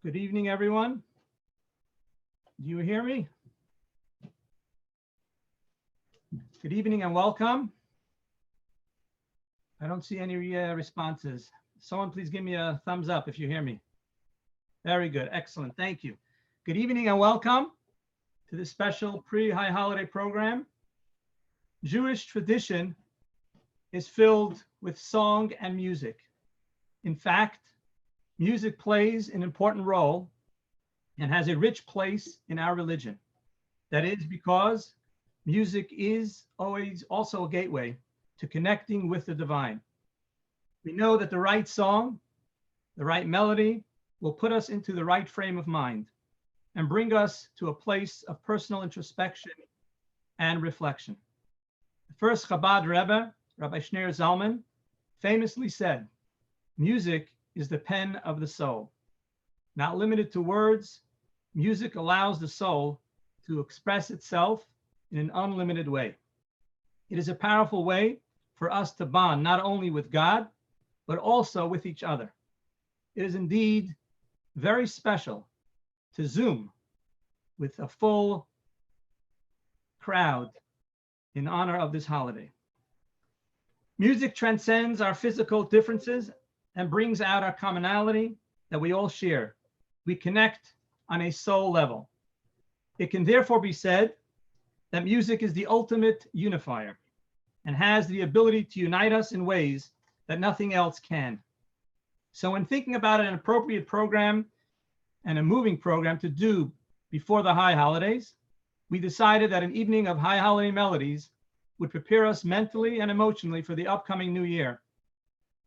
Good evening, everyone. Do you hear me? Good evening and welcome. I don't see any responses. Someone please give me a thumbs up if you hear me. Very good. Excellent. Thank you. Good evening and welcome to this special pre-high holiday program. Jewish tradition is filled with song and music. In fact, music plays an important role and has a rich place in our religion. That is because music is always also a gateway to connecting with the divine. We know that the right song, the right melody will put us into the right frame of mind and bring us to a place of personal introspection and reflection. The first Chabad Rebbe, Rabbi Shneur Zalman, famously said, "Music is the pen of the soul." Not limited to words, music allows the soul to express itself in an unlimited way. It is a powerful way for us to bond not only with God, but also with each other. It is indeed very special to Zoom with a full crowd in honor of this holiday. Music transcends our physical differences and brings out our commonality that we all share. We connect on a soul level. It can therefore be said that music is the ultimate unifier and has the ability to unite us in ways that nothing else can. So when thinking about an appropriate program and a moving program to do before the high holidays, we decided that an evening of high holiday melodies would prepare us mentally and emotionally for the upcoming new year.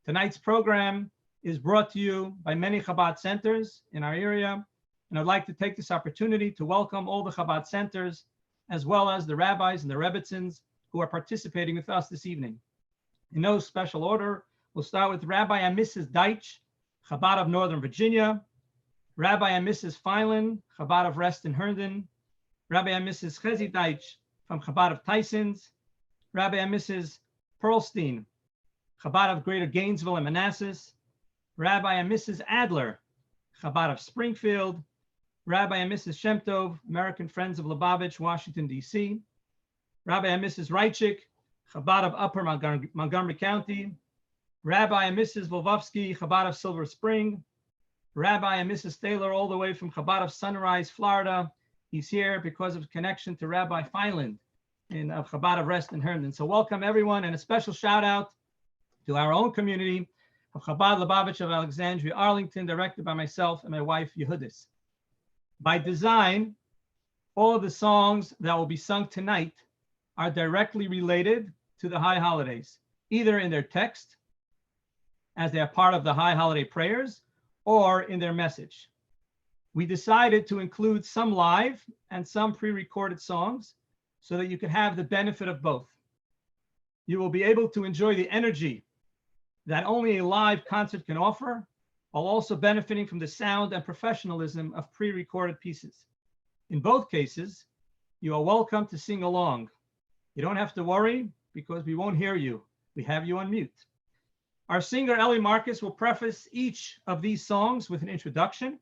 Tonight's program is brought to you by many Chabad centers in our area, and I'd like to take this opportunity to welcome all the Chabad centers, as well as the rabbis and the rebbitzins who are participating with us this evening. In no special order, we'll start with Rabbi and Mrs. Deitch, Chabad of Northern Virginia, Rabbi and Mrs. Filan, Chabad of Reston Herndon, Rabbi and Mrs. Chezi Deitch from Chabad of Tysons, Rabbi and Mrs. Perlstein, Chabad of Greater Gainesville and Manassas, Rabbi and Mrs. Adler, Chabad of Springfield, Rabbi and Mrs. Shemtov, American Friends of Lubavitch, Washington, D.C., Rabbi and Mrs. Reichik, Chabad of Upper Montgomery County, Rabbi and Mrs. Volvovsky, Chabad of Silver Spring, Rabbi and Mrs. Taylor, all the way from Chabad of Sunrise, Florida. He's here because of connection to Rabbi Filan of Chabad of Reston Herndon. So welcome everyone, and a special shout out to our own community of Chabad Lubavitch of Alexandria, Arlington, directed by myself and my wife, Yehudis. By design, all of the songs that will be sung tonight are directly related to the high holidays, either in their text, as they are part of the high holiday prayers, or in their message. We decided to include some live and some pre-recorded songs so that you could have the benefit of both. You will be able to enjoy the energy that only a live concert can offer, while also benefiting from the sound and professionalism of pre-recorded pieces. In both cases, you are welcome to sing along. You don't have to worry because we won't hear you. We have you on mute. Our singer, Ellie Marcus, will preface each of these songs with an introduction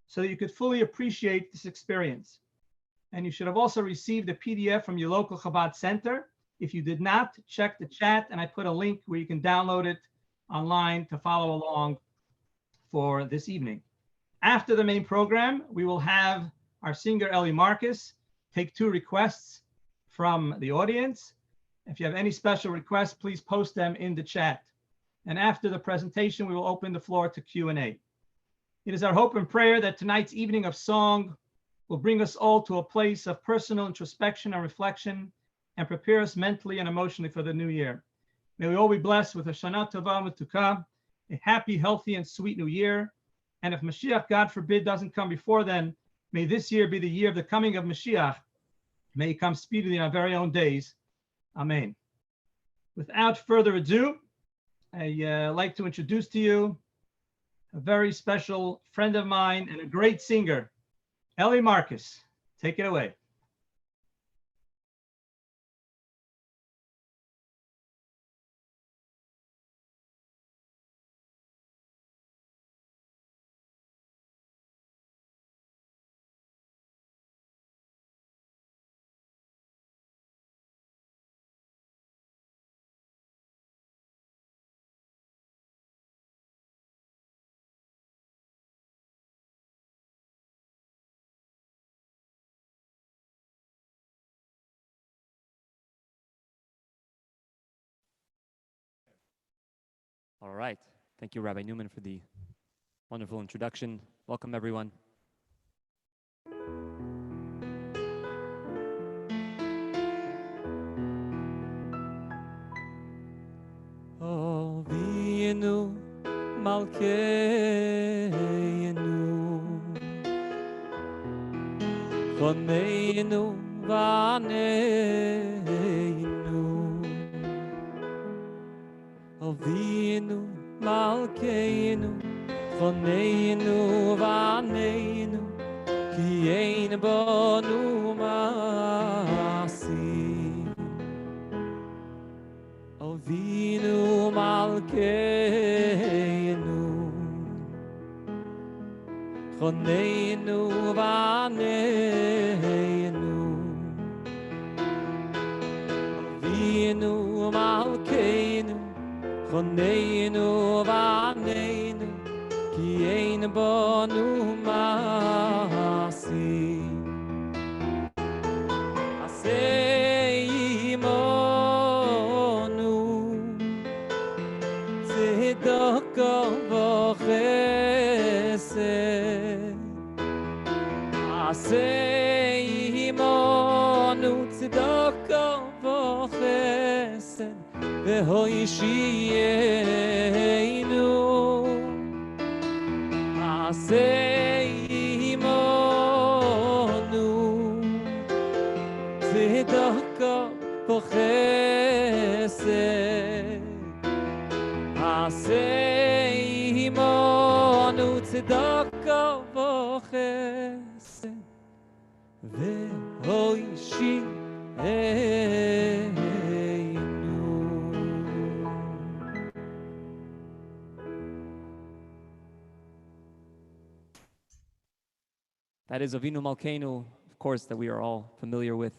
so that you could fully appreciate this experience. And you should have also received a PDF from your local Chabad center. If you did not, check the chat, and I put a link where you can download it online to follow along for this evening. After the main program, we will have our singer, Ellie Marcus, take 2 requests from the audience. If you have any special requests, please post them in the chat. And after the presentation, we will open the floor to Q&A. It is our hope and prayer that tonight's evening of song will bring us all to a place of personal introspection and reflection and prepare us mentally and emotionally for the new year. May we all be blessed with a Shana Tova U'Metuka, a happy, healthy, and sweet new year. And if Mashiach, God forbid, doesn't come before then, may this year be the year of the coming of Mashiach. May he come speedily in our very own days. Amen. Without further ado, I like to introduce to you a very special friend of mine and a great singer, Ellie Marcus. Take it away. All right. Thank you, Rabbi Newman, for the wonderful introduction. Welcome, everyone. Avinu Malkeinu Choneinu Vaneinu Avinu Malkeinu Choneinu Vaneinu Ki ein bonu ma'asim Avinu Malkeinu Choneinu Vaneinu Avinu Malkeinu Choneinu Vaneinu Ki ein bonu ma'asim Aseimonu Tzedaka v'chesed Aseimonu Tzedaka v'chesed V'hoishiyenu Aseimonu Tzedaka v'chesed Aseimonu Tzedaka v'chesed V'hoishiyenu. That is Avinu Malkeinu, of course, that we are all familiar with.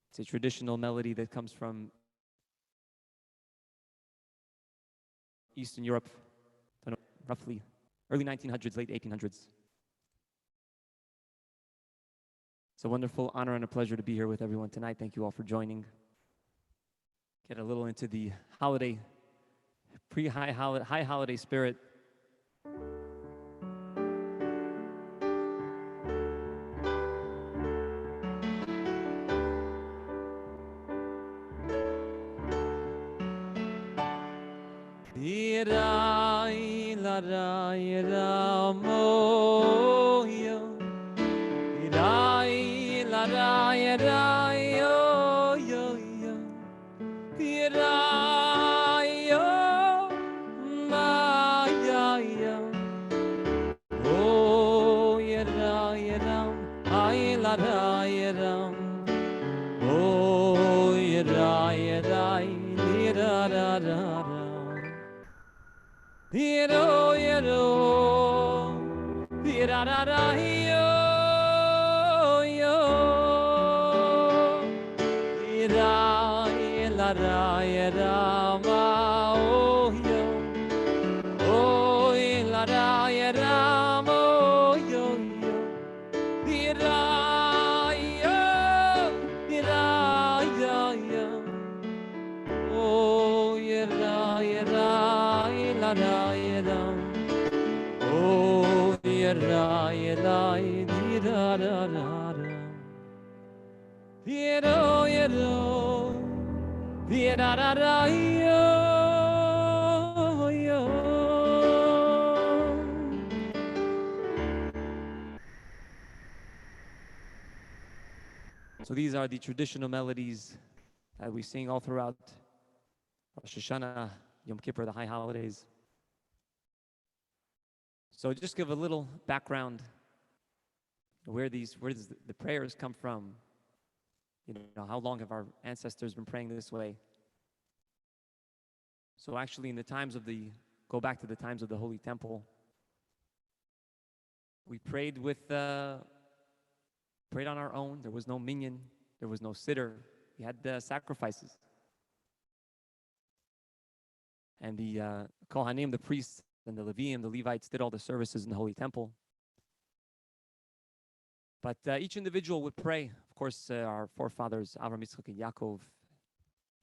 It's a traditional melody that comes from Eastern Europe, roughly early 1900s, late 1800s. It's a wonderful honor and a pleasure to be here with everyone tonight. Thank you all for joining. Get a little into the holiday, high holiday spirit. Irai larai ramoyo Irai larai rayo yo yo Irai yo maya yo Oh irai ram ai larai ram Oh irai rai ra ra ra Yero, yero, yera, ra, ra, yo, yo, yera, yera, ra, yera, ma, oh, yo, oh, yera, ra, yera, mo, yo, yo, yera, yo, yera, yo, yo, oh, yera, yera. La la la, oh la la la, da da da da, yero yero, da da da yo yo. So these are the traditional melodies that we sing all throughout Rosh Hashanah, Yom Kippur, the high holidays. So just give a little background where does the prayers come from? You know, how long have our ancestors been praying this way? So actually go back to the times of the Holy Temple, we prayed prayed on our own. There was no minyan, there was no siddur. We had sacrifices. And the Kohanim, the priests, and the Leviim, the Levites, did all the services in the Holy Temple. But each individual would pray. Of course, our forefathers, Avraham, Yitzchak, and Yaakov,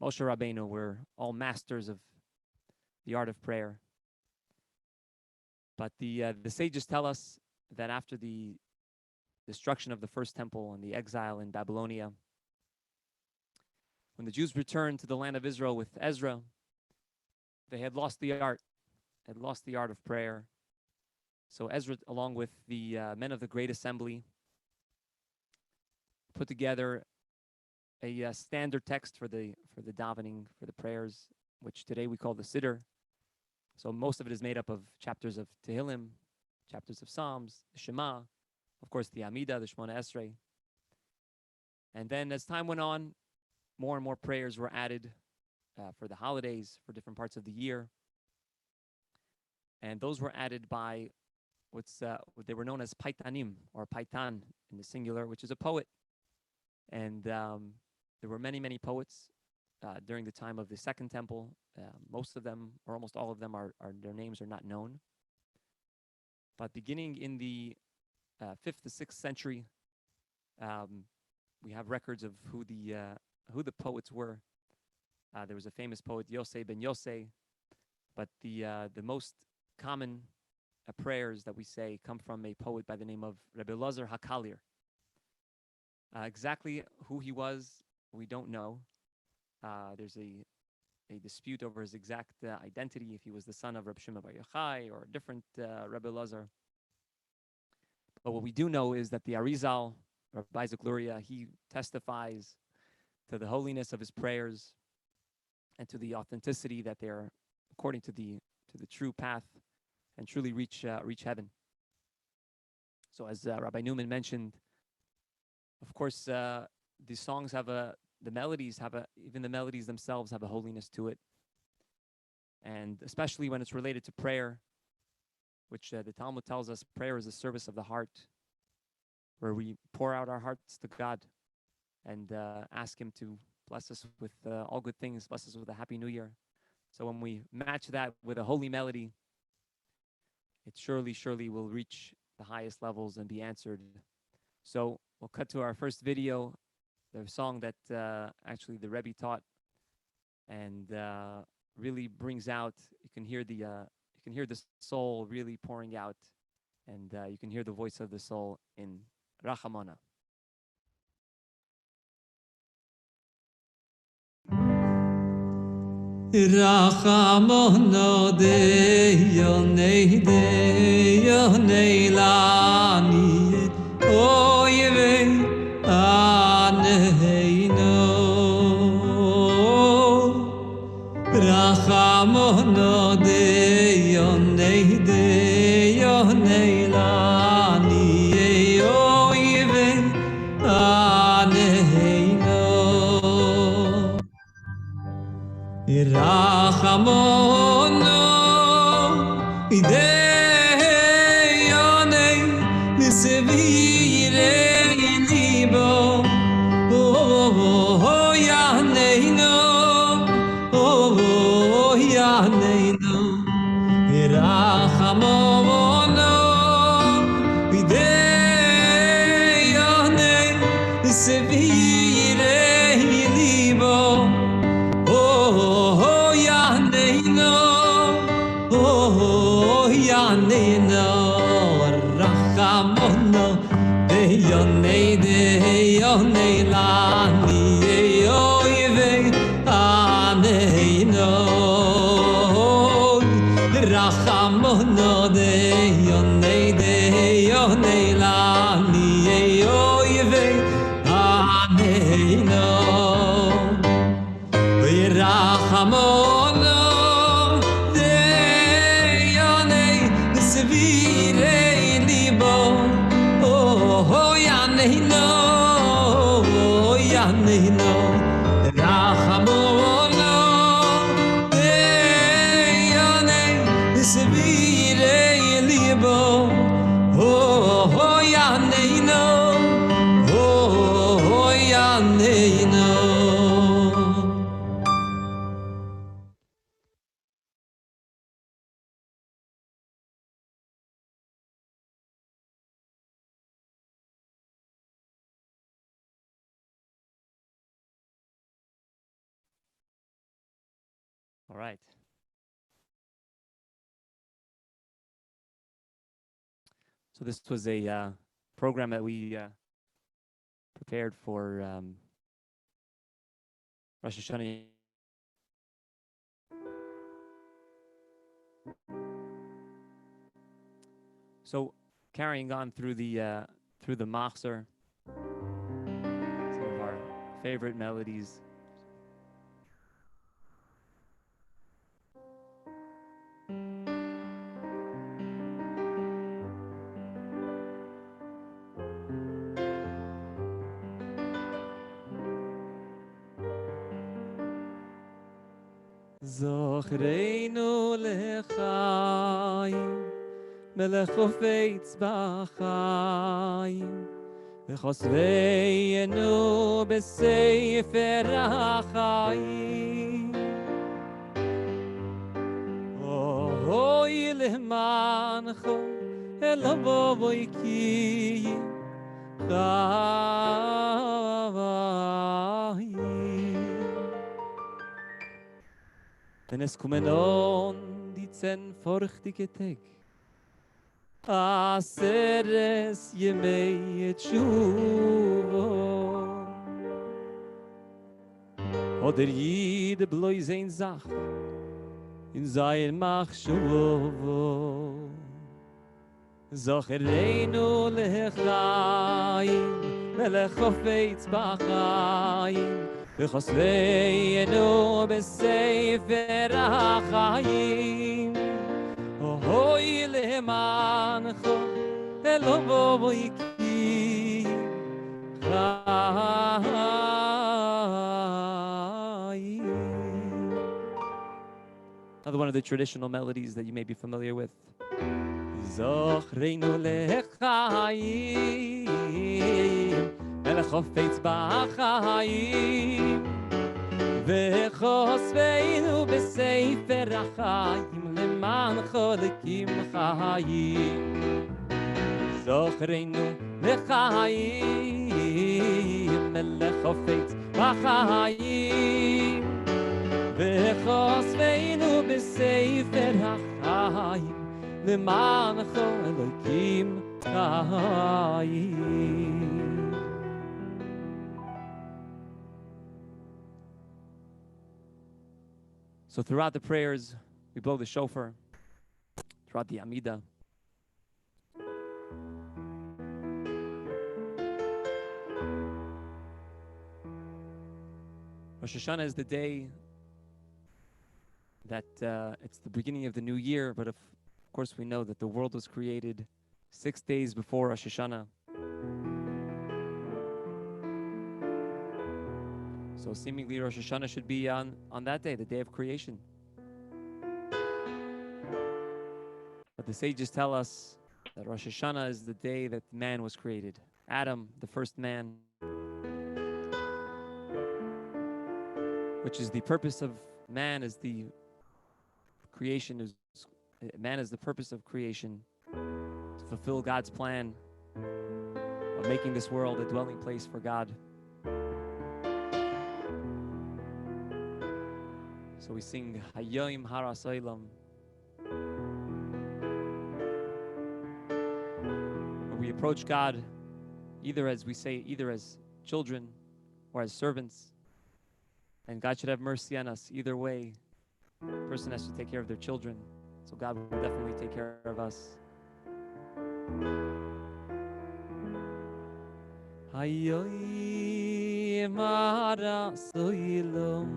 Moshe Rabbeinu, were all masters of the art of prayer. But the sages tell us that after the destruction of the first temple and the exile in Babylonia, when the Jews returned to the land of Israel with Ezra, they had lost the art, of prayer. So Ezra, along with the men of the Great Assembly, put together a standard text for the davening, for the prayers, which today we call the Siddur. So most of it is made up of chapters of Tehillim, chapters of Psalms, the Shema, of course the Amidah, the Shemona Esrei. And then as time went on, more and more prayers were added for the holidays, for different parts of the year. And those were added by what they were known as Paitanim, or Paitan in the singular, which is a poet. And there were many, many poets during the time of the Second Temple. Most of them, or almost all of them, their names are not known. But beginning in the 5th to 6th century, we have records of who the poets were. There was a famous poet, Yosei ben Yosei, but the most common prayers that we say come from a poet by the name of Rebbe Elazar HaKalir. Exactly who he was, we don't know. There's a dispute over his exact identity, if he was the son of Reb Shimon Bar Yochai or a different Rebbe Elazar. But what we do know is that the Arizal, Rabbi Isaac Luria, he testifies to the holiness of his prayers and to the authenticity that they're according to the true path and truly reach heaven. So as Rabbi Newman mentioned, of course, the songs have the melodies even the melodies themselves have a holiness to it. And especially when it's related to prayer, which the Talmud tells us prayer is a service of the heart, where we pour out our hearts to God and ask Him to bless us with all good things, bless us with a happy new year. So when we match that with a holy melody, it surely will reach the highest levels and be answered. So we'll cut to our first video, the song that actually the Rebbe taught, and really brings out. You can hear the soul really pouring out, and you can hear the voice of the soul in Rachamona. Rachamona deyonei lani oyevei aneino Rachamona deyonei lani oyevei aneino Rachamona ideyonei nisvirei libo oh yaneino oh yaneino Rachamona ideyonei nisvirei libo Oh, Yanino, Rachamono, Deyonei, Lani, Oive, Aneino, Rachamono, Deyonei, Lani, Oive, Aneino. Rachamona deyonei nisvirei libo oh yaneino Rachamona deyonei nisvirei libo oh yaneino All right. So this was a program that we prepared for Rosh Hashanah. So carrying on through the Machzor, some of our favorite melodies. זוכרנו לחיים, מלך חופץ בחיים, וחושבנו בספר החיים. אוי למענך, אלא בואי כי חיים. Denn es kommen on die 10 furchtige Tag. Aseres yemei tshuvo. Oder jede bloß ein Sach in sein Machshuvo. Zochereinu lechayim, melech hofetz bachayim, וחושבנו בספר החיים. אוי למענך, אלא בואי כי חיים. Another one of the traditional melodies that you may be familiar with. זוכרנו לחיים, מלך חופץ בחיים, וחושבנו בספר החיים, למען חולקים חיים. זוכרנו לחיים, מלך חופץ בחיים, וחושבנו בספר החיים, למען חולקים חיים. So throughout the prayers, we blow the shofar, throughout the Amidah. Rosh Hashanah is the day that it's the beginning of the new year, but of course we know that the world was created 6 days before Rosh Hashanah. So seemingly Rosh Hashanah should be on that day, the day of creation. But the sages tell us that Rosh Hashanah is the day that man was created. Adam, the first man, which is the purpose of man, is the creation, man is the purpose of creation, to fulfill God's plan of making this world a dwelling place for God. So we sing Hayoim Harasoilam. We approach God either as children or as servants. And God should have mercy on us. Either way, the person has to take care of their children. So God will definitely take care of us. Hayoim Harasoilam,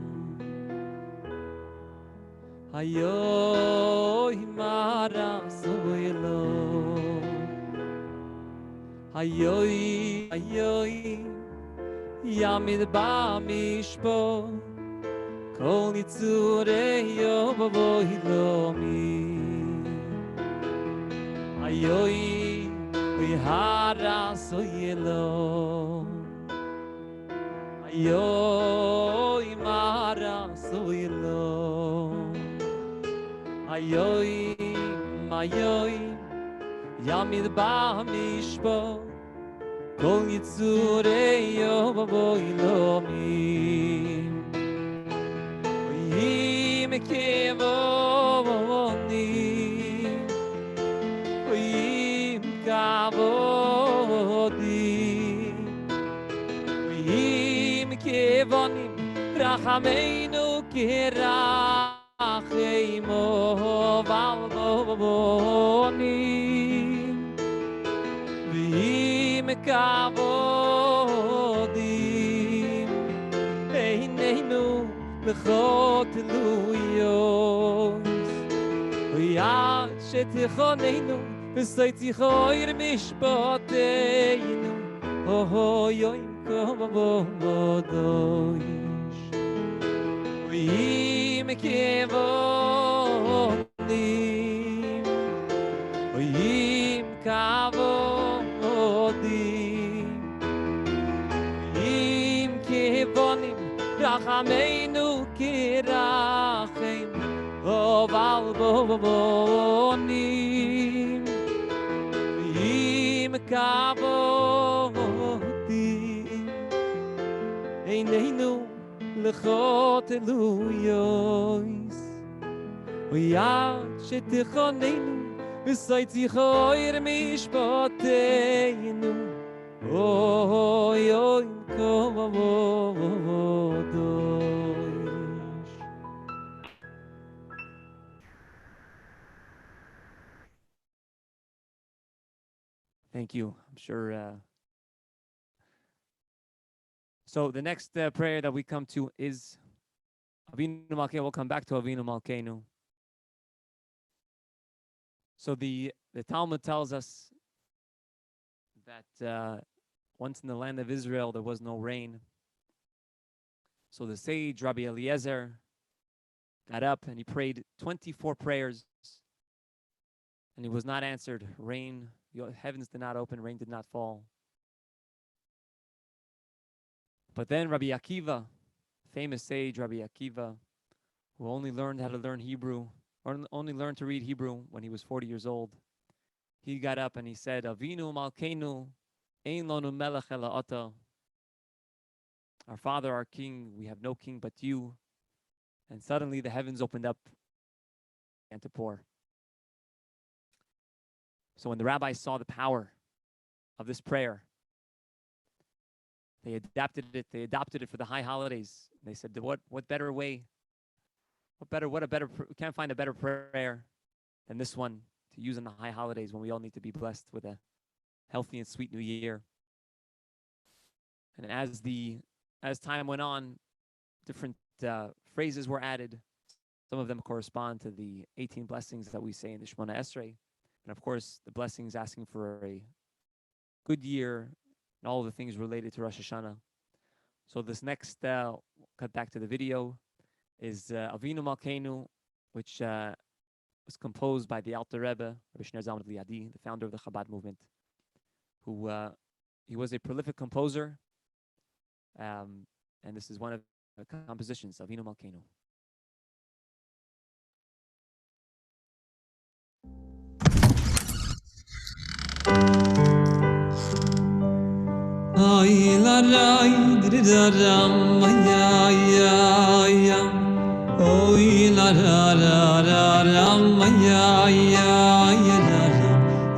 Hayoim Harasoilam, Hayoim Yamid Bamishpo, Kol Nitzurei Yoboilomi, Hayoim Harasoilam, Hayoim Harasoilam, Hayoim Yamid Bamishpo, Kol Yitzurei Yoboilomi, Oyim Kevoni, Oyim kavodi im kevonim rachameinu kirachimo valvonim im kavodim einenu lechot luyos ya shetichonenu v'soitzichoir mishpateinu oh yoim kavodosh v'im kevodim v'im kavodim v'im kevonim rachameinu kirachem ovalvonim v'im kavodim einenu lechot eluyos v'yad shetichonenu v'soitzichoir mishpateinu oh yoim kavodosh. Thank you. I'm sure. So the next prayer that we come to is Avinu Malkeinu. We'll come back to Avinu Malkeinu. So the Talmud tells us that once in the land of Israel there was no rain. So the sage Rabbi Eliezer got up and he prayed 24 prayers, and he was not answered. Rain, the heavens did not open, rain did not fall. But then Rabbi Akiva, famous sage Rabbi Akiva, who only learned how to learn Hebrew, or only learned to read Hebrew when he was 40 years old, he got up and he said, Avinu Malkeinu, Ein lanu melech ela ata. Our Father, our King, we have no king but you. And suddenly the heavens opened up and to pour. So when the rabbis saw the power of this prayer, they adapted it. They adopted it for the high holidays. They said, "What better way? We can't find a better prayer than this one to use on the high holidays when we all need to be blessed with a healthy and sweet new year." And as time went on, different phrases were added. Some of them correspond to the 18 blessings that we say in the Shemona Esrei, and of course the blessings asking for a good year and all of the things related to Rosh Hashanah. So this next, cut back to the video, is Avinu Malkeinu, which was composed by the Alter Rebbe, Rabbi Shneur Zalman of Liadi, the founder of the Chabad movement, who he was a prolific composer, and this is one of the compositions, Avinu Malkeinu. Ay la ray da ram ya ya ya. Oy la ra ra ra ram ya ya ya ra.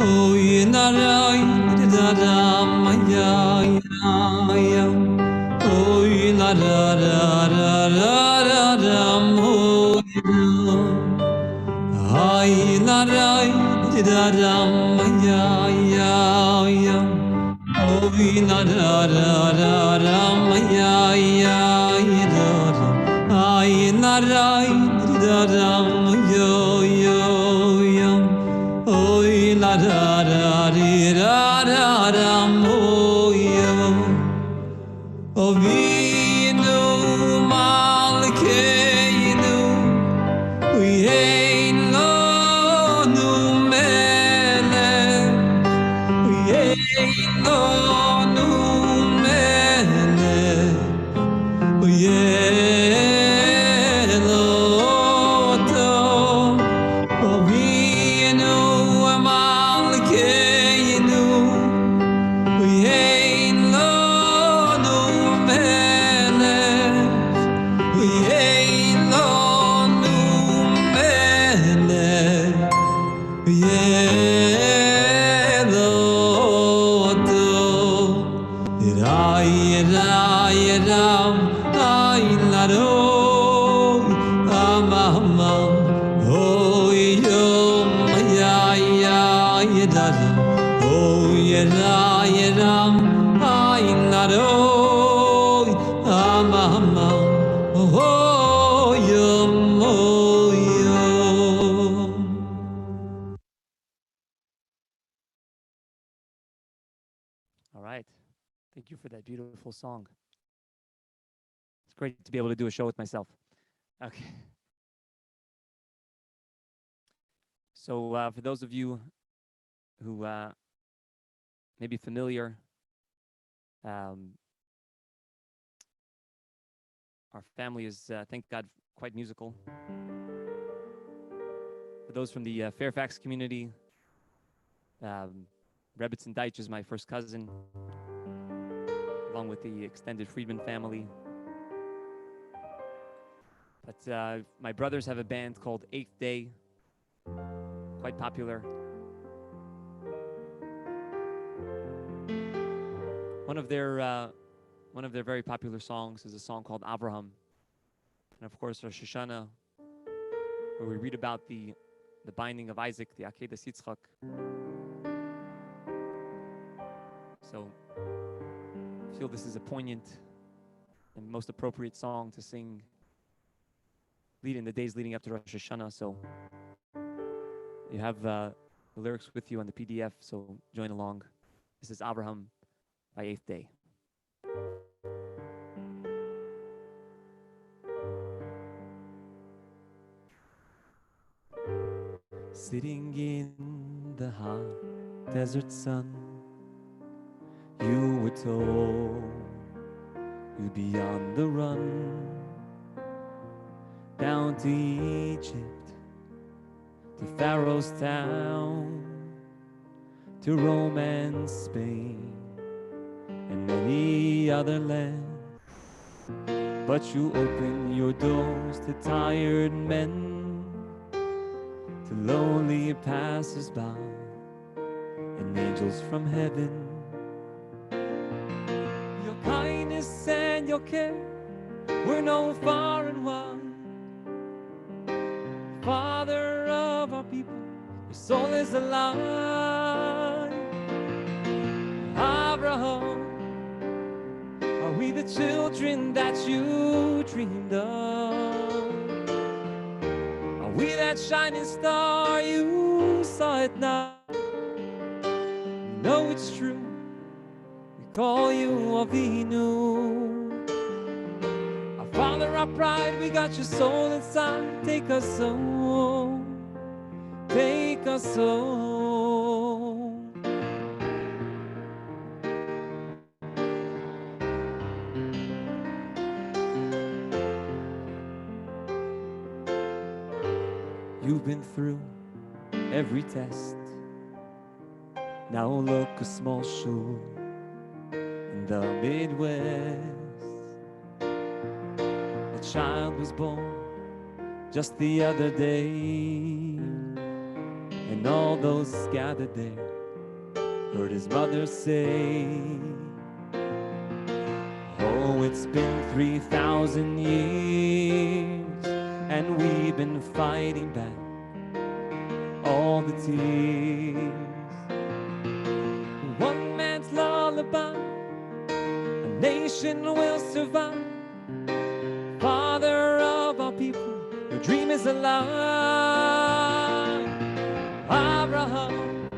Oy la ray da ram ya ya ya. Oy la ra ra ra ra ram ay la ray da ram ya ya ya. Oy la ra ra ra ram ya ya ya. Ay la ray da ram yo yo yo. Oy la ra ra ra ram yo. Avinu Malkeinu, we ain't lanu melech, we ain't lanu melech, we ain't loto. Avinu Malkeinu, we ain't lanu melech. Oh, yera, yera, ayin ladoy, amama, oh, yom, oh, yom. All right. Thank you for that beautiful song. It's great to be able to do a show with myself. Okay. So for those of you who may be familiar, our family is, thank God, quite musical. For those from the Fairfax community, Rebbitzin Deitch is my first cousin, along with the extended Friedman family. But my brothers have a band called Eighth Day, quite popular. One of their very popular songs is a song called Abraham, and of course Rosh Hashanah, where we read about the binding of Isaac, the Akedas Yitzchak. So I feel this is a poignant and most appropriate song to sing in the days leading up to Rosh Hashanah. So you have the lyrics with you on the PDF, so join along. This is Abraham by Eighth Day. Sitting in the hot desert sun, you were told you'd be on the run, down to Egypt, to Pharaoh's town, to Rome and Spain, and many other lands. But you open your doors to tired men, to lonely passers-by, and angels from heaven. Your kindness and your care were known far and wide. Father of our people, your soul is alive. Abraham, are we the children that you dreamed of? Are we that shining star you saw at night? You know it's true, we call you Avinu. Our Father, our pride, we got your soul inside. Take us home, take us home. You've been through every test. Now look, a small shul in the Midwest. A child was born just the other day, and all those gathered there heard his mother say, oh, it's been 3,000 years, and we've been fighting back all the tears. One man's lullaby, a nation will survive. Father of our people, your dream is alive. Abraham,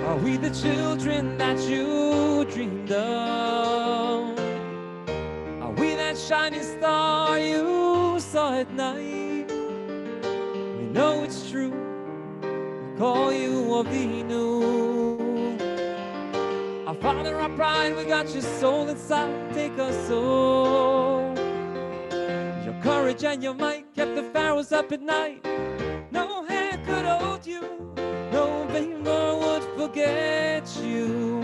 are we the children that you dreamed of? Are we that shining star you saw at night? We know it's true, we call you Avinu. Our Father, our pride, we got your soul inside. Take us home. Your courage and your might kept the pharaohs up at night. No hand could hold you, no finger would forget you.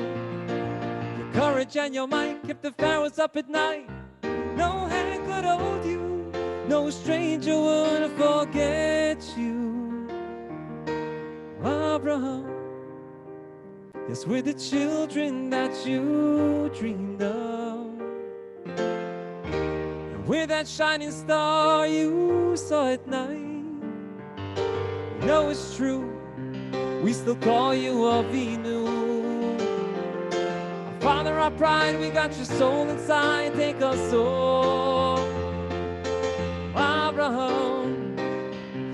Your courage and your might kept the pharaohs up at night. No hand could hold you, no stranger would forget you. Abraham, yes, we're the children that you dreamed of. And we're that shining star you saw at night. We know it's true, we still call you Avinu. Our Father, our pride, we got your soul inside. Take us home, Abraham.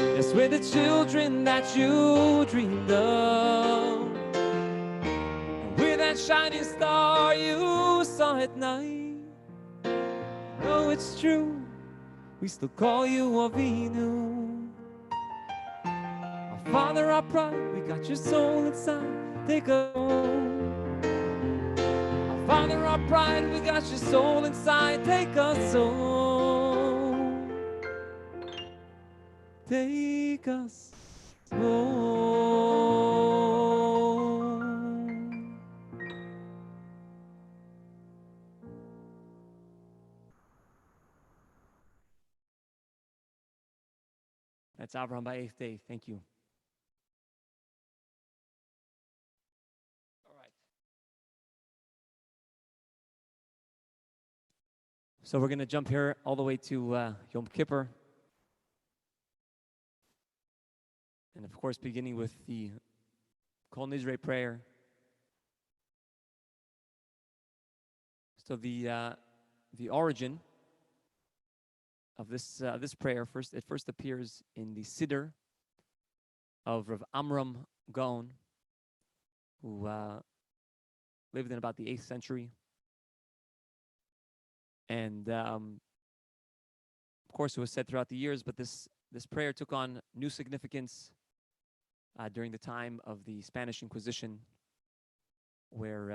Yes, we're the children that you dreamed of. And we're that shining star you saw at night. Oh, it's true, we still call you Avinu. Our Father, our pride, we got your soul inside. Take us home. Our Father, our pride, we got your soul inside. Take us home. Take us home. That's Avraham by Eighth Day. Thank you. All right. So we're going to jump here all the way to Yom Kippur. And of course, beginning with the Kol Nidre prayer. So the origin of this prayer first appears in the Siddur of Rav Amram Gaon, who lived in about the 8th century. And of course, it was said throughout the years, but this prayer took on new significance during the time of the Spanish Inquisition, where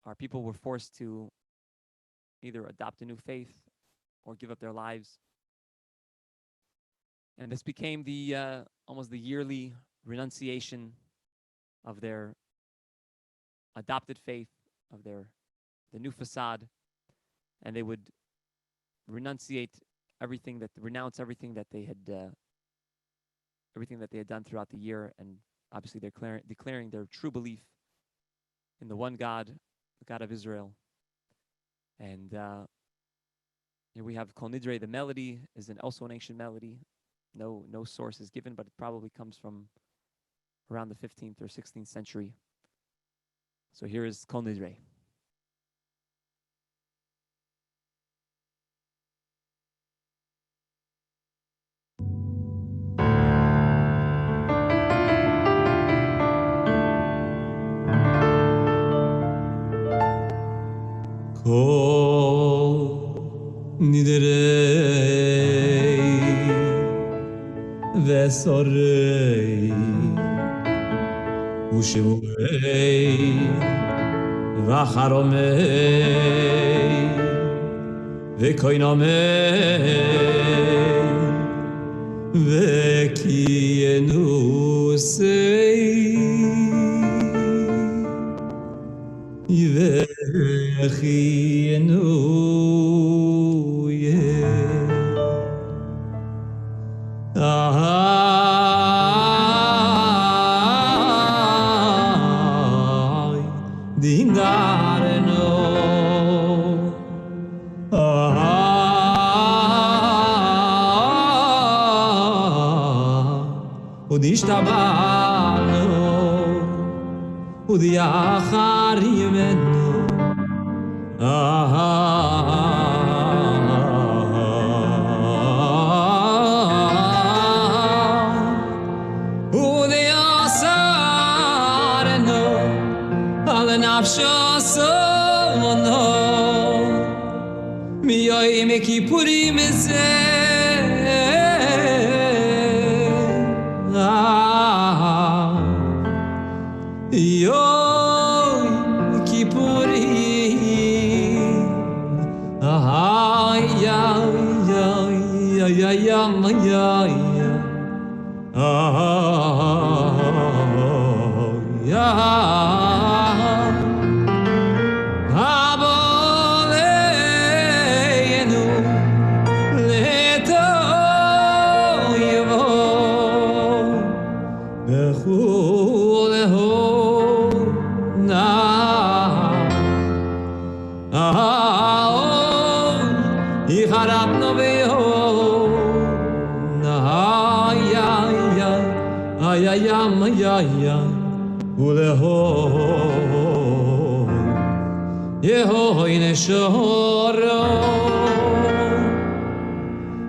our people were forced to either adopt a new faith or give up their lives. And this became the almost the yearly renunciation of their adopted faith, of the new facade, and they would renounce everything that they had done throughout the year, and obviously they're declaring their true belief in the one God, the God of Israel. And here we have Kol Nidre. The melody is also an ancient melody. No source is given, but it probably comes from around the 15th or 16th century. So here is Kol Nidre. Kol Nidrei Vesorei Ushivei Vacharomei Vekoinomei Vekienusei Vechienu Ay Dindareno Udishtabano Udiachar Yemenu Udiasareno Alenafshosono Miyoim Kippurim Yom Kippurim Aboleinu letoivo bechuleho na Icharat noveho na ya ya ya ya ya Yehoy neshoro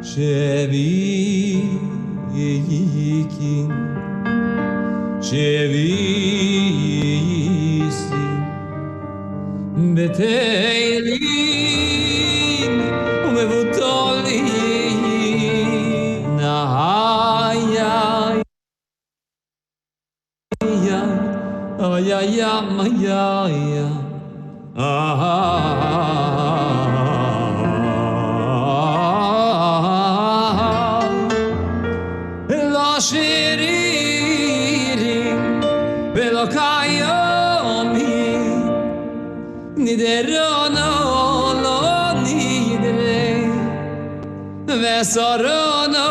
Shevi yikin Shevi yisi Beteilin umevutolin Nahaya ya ya Lo shiririm Velo kayomi Niderono lo nidre Vesorono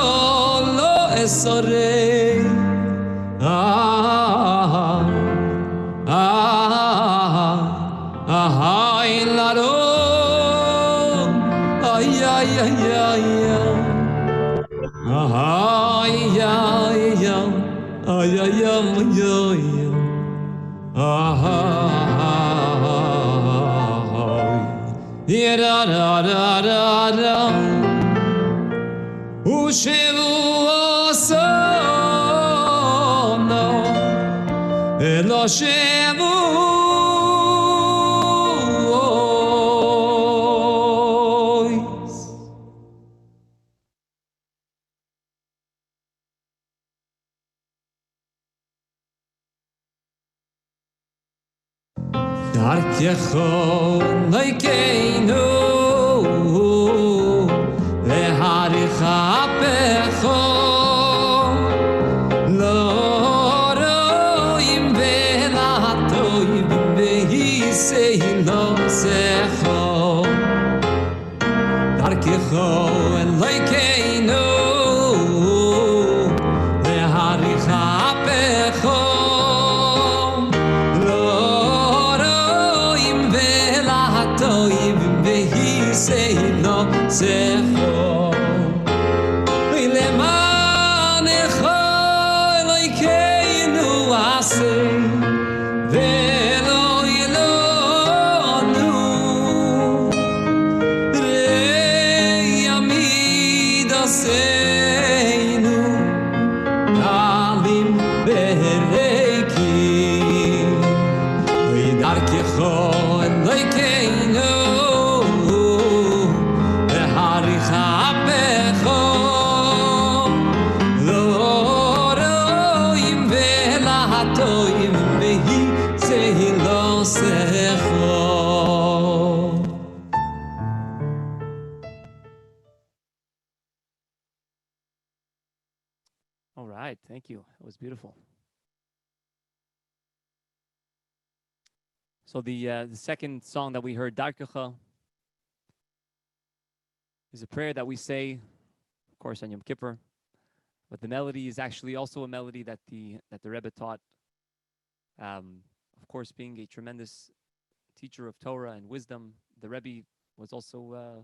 lo esore Ay la ro ay ay ay ay ay ay ay ay ay da da da da da Ushivu osono Eloshevu Darkecho leikeinu Leharichapecho Lo roim velatoim Vehisei lo secho Darkecho leikeinu Leharichapecho Say no, say no. Leman echol leikeinu asay, velo yelonu. Rei amidaseinu, alim bereikim. Darkecho leikeinu. All right, thank you. It was beautiful. So the second song that we heard, Darkecha, is a prayer that we say, of course, on Yom Kippur. But the melody is actually also a melody that the Rebbe taught. Of course, being a tremendous teacher of Torah and wisdom, the Rebbe was also a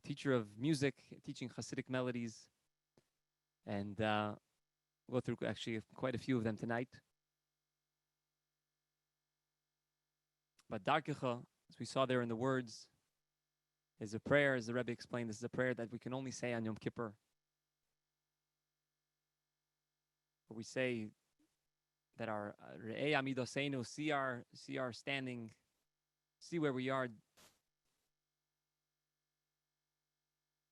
teacher of music, teaching Hasidic melodies, and we'll go through actually quite a few of them tonight. But Darkecha, as we saw there in the words, is a prayer, as the Rebbe explained. This is a prayer that we can only say on Yom Kippur. Where we say that our Re'ei Amidoseinu, see our standing, see where we are.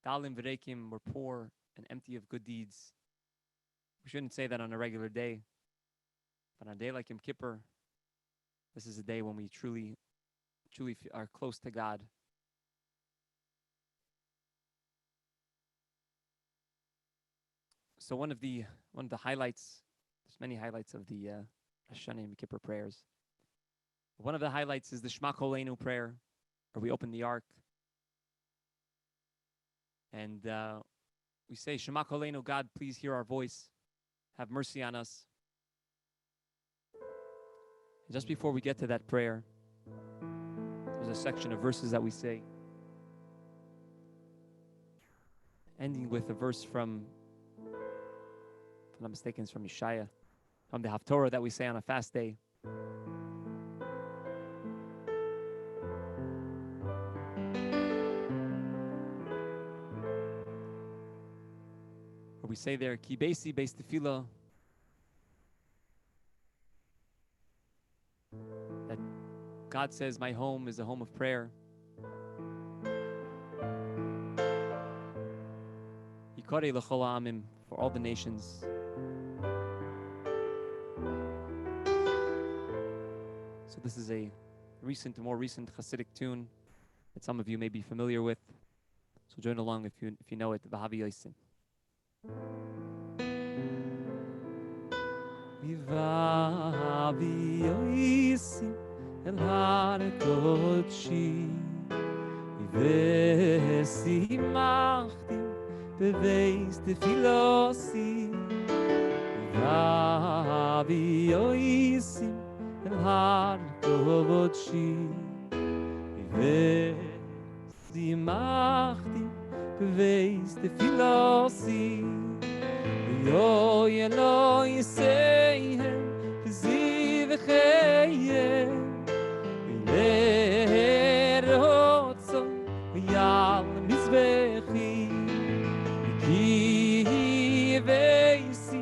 Dalim V'reikim, we're poor and empty of good deeds. We shouldn't say that on a regular day. But on a day like Yom Kippur, this is a day when we truly are close to God. So one of the highlights, there's many highlights of the Rosh Hashanah Yom Kippur prayers. One of the highlights is the Shema Koleinu prayer, where we open the ark. And we say, Shema Koleinu, God, please hear our voice. Have mercy on us. And just before we get to that prayer, there's a section of verses that we say, ending with a verse from, if I'm not mistaken, it's from Yeshaya, from the Haftorah that we say on a fast day. where we say there, Ki beisi beis tefillah, that God says, my home is a home of prayer. Yikarei l'chol ha'amim, for all the nations. So this is a more recent Hasidic tune that some of you may be familiar with. So join along if you know it. V'havi yosim. V'havi yosim el har kodshi v'simachti beveis tefilosi v'havi yosim el har kodshi v'simachti beveis tefilosi yo Eloi seihem v'ziv chayem v'lerotzo v'yal mizbechi ki veisi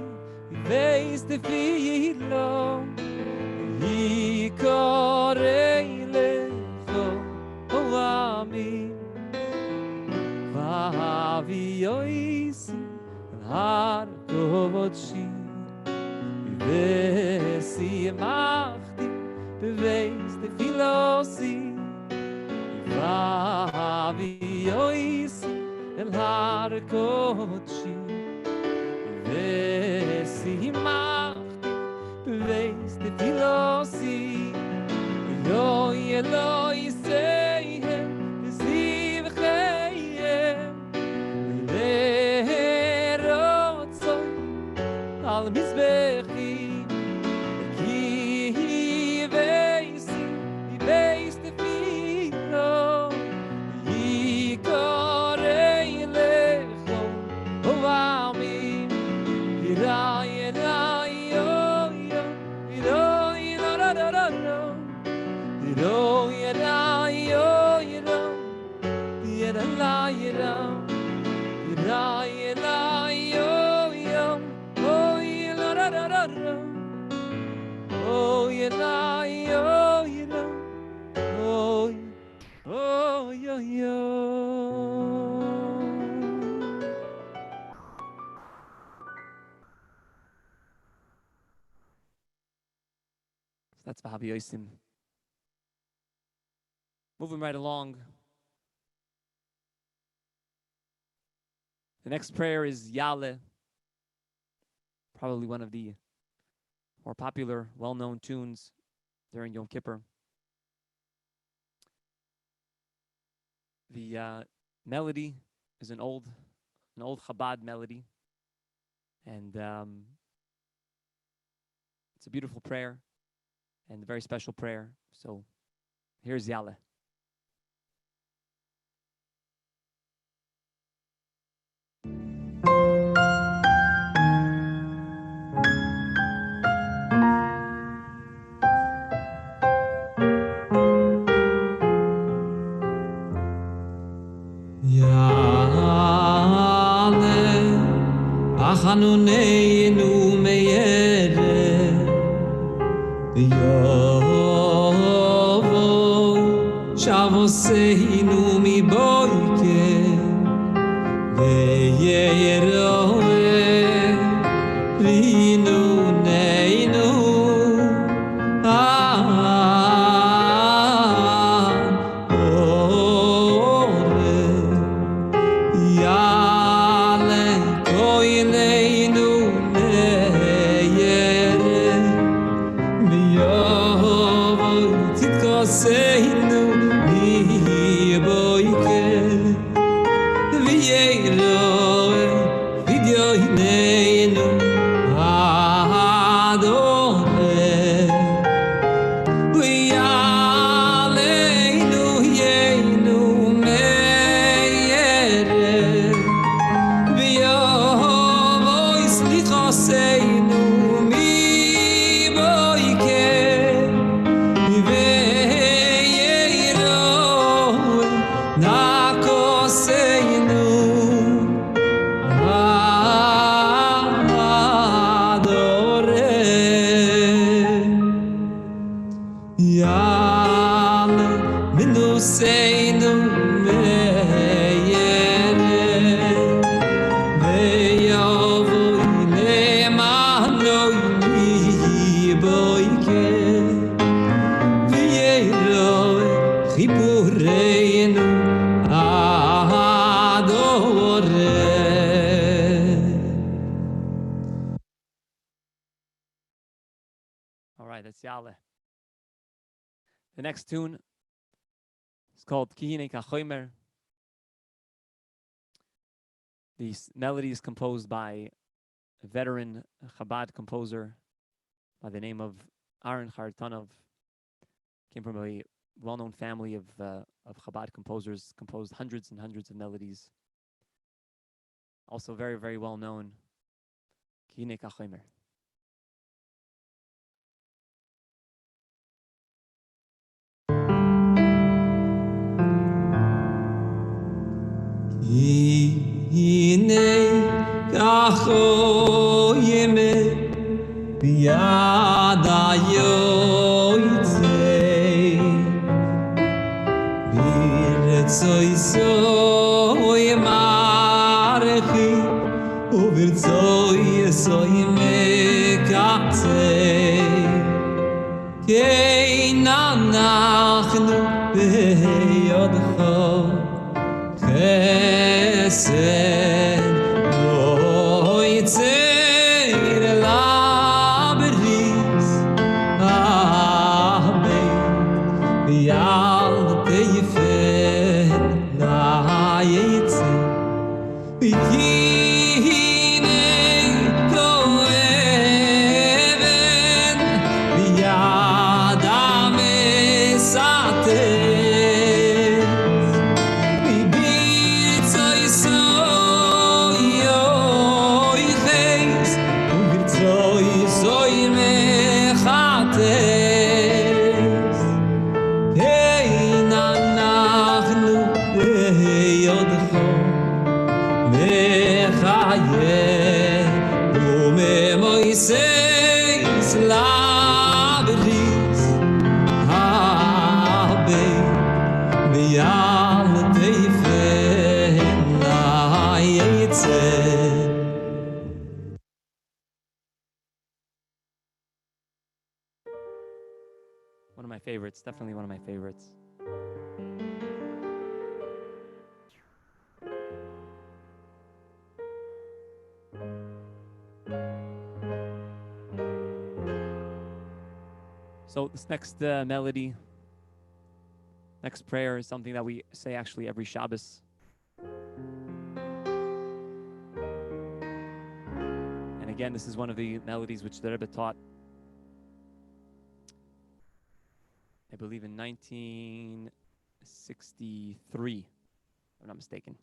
veis tefilo yikorei lecho olamim v'havi yoisi har kodshi v'simachti beveis tefilosi v'havi yoisi el har kodshi v'simachti beveis tefilosi yo Eloi seihem v'ziv chayem v'lerotzo al mizbechi ki veis tefilo yikorei lecho olamim yirai elai yo yirai la-ra-ra-ra-ra yirai elai yo yirai elai yo oh la-ra-ra-ra-ra oh elai yo oh yo. That's V'havi yosim. Moving right along. The next prayer is Yale, probably one of the more popular, well-known tunes during Yom Kippur. The melody is an old Chabad melody, and it's a beautiful prayer and a very special prayer. So here's Yale. Chanuneinu meyere Yovo Shavoseinu mi boike Veyeroe Rinu neinu Na Yalla minuseinu meyere veyovu lemano yiboike vieiro chipureinu adore. All right, that's Yale. The next tune is called Kihine Kachoimer. The melody is composed by a veteran Chabad composer by the name of Aaron Chartanov. Came from a well-known family of Chabad composers, composed hundreds and hundreds of melodies. Also very, very well-known. Kihine Kachoimer. Hine kachoyme biyadayoytze birtsoy marchi uvirtsoy mekatze keinanachnu beyodcho Chesed lo yitzer laberis Amen V'yal teifen la yitzer V'yinei koeven V'yadam esater One of my favorites, definitely one of my favorites. So this next melody, next prayer is something that we say actually every Shabbos. And again, this is one of the melodies which the Rebbe taught, I believe in 1963, if I'm not mistaken.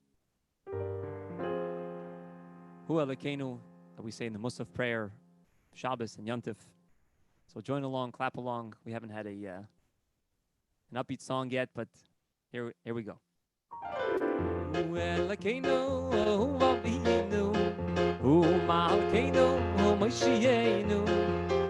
Hu Elokeinu, that we say in the Musaf prayer, Shabbos and Yontif. So join along, clap along. We haven't had an upbeat song yet, but here we go. Hu Elokeinu, Hu Avinu, Hu Malkeinu, Hu Moshienu,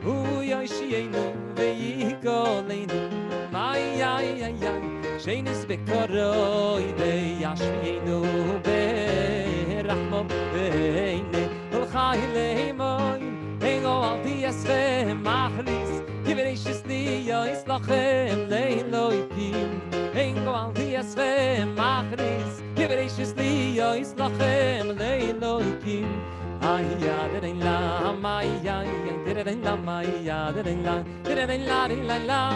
Hu Yoshienu, Ve'yikolenu. Ay, ay, ay, ay, Shenis bekoroi, Ve'yashvienu, Be'rachmo, Ve'ine, Ulchai le'imoy, Ego al diasvem, Machlis, Kiverishis liyos lachem, Le'eloikim, Ego al diasvem, Machlis, Kiverishis liyos lachem, Le'eloikim. Ay, ya, de lam, ay, ay, de lam, ay, ya, de lam, la.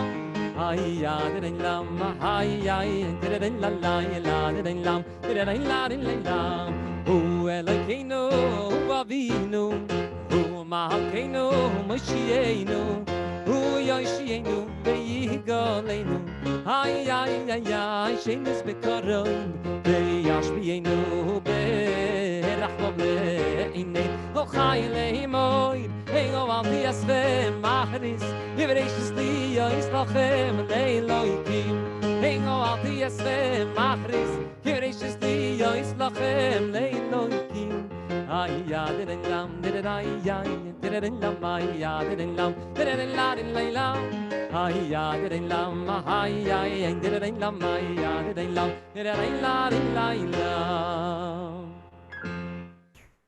Ay, ya, de lam, ay, ay, de la la de lam, Hu Elokeinu, Hu Avinu, Hu Malkeinu, Hu Moshienu, Hu Yoshienu, Ve'yikolenu. Ay, ay, ay, ay, Shenis bekorim, Ve'yashvienu, Be'rachmo le'ine, Ochai le'imoy, Ego al diasvem, Machris, Yivreshis liyos lachem, Le'eloikim, Ego al diasvem, Machris, Yivreshis liyos lachem, Le'eloikim. Ay, ya, de lam, ay, ay, de lam, ay, ya, de lam, la. Ay ya de lam, ay ay de lam, ay ya de lam, la.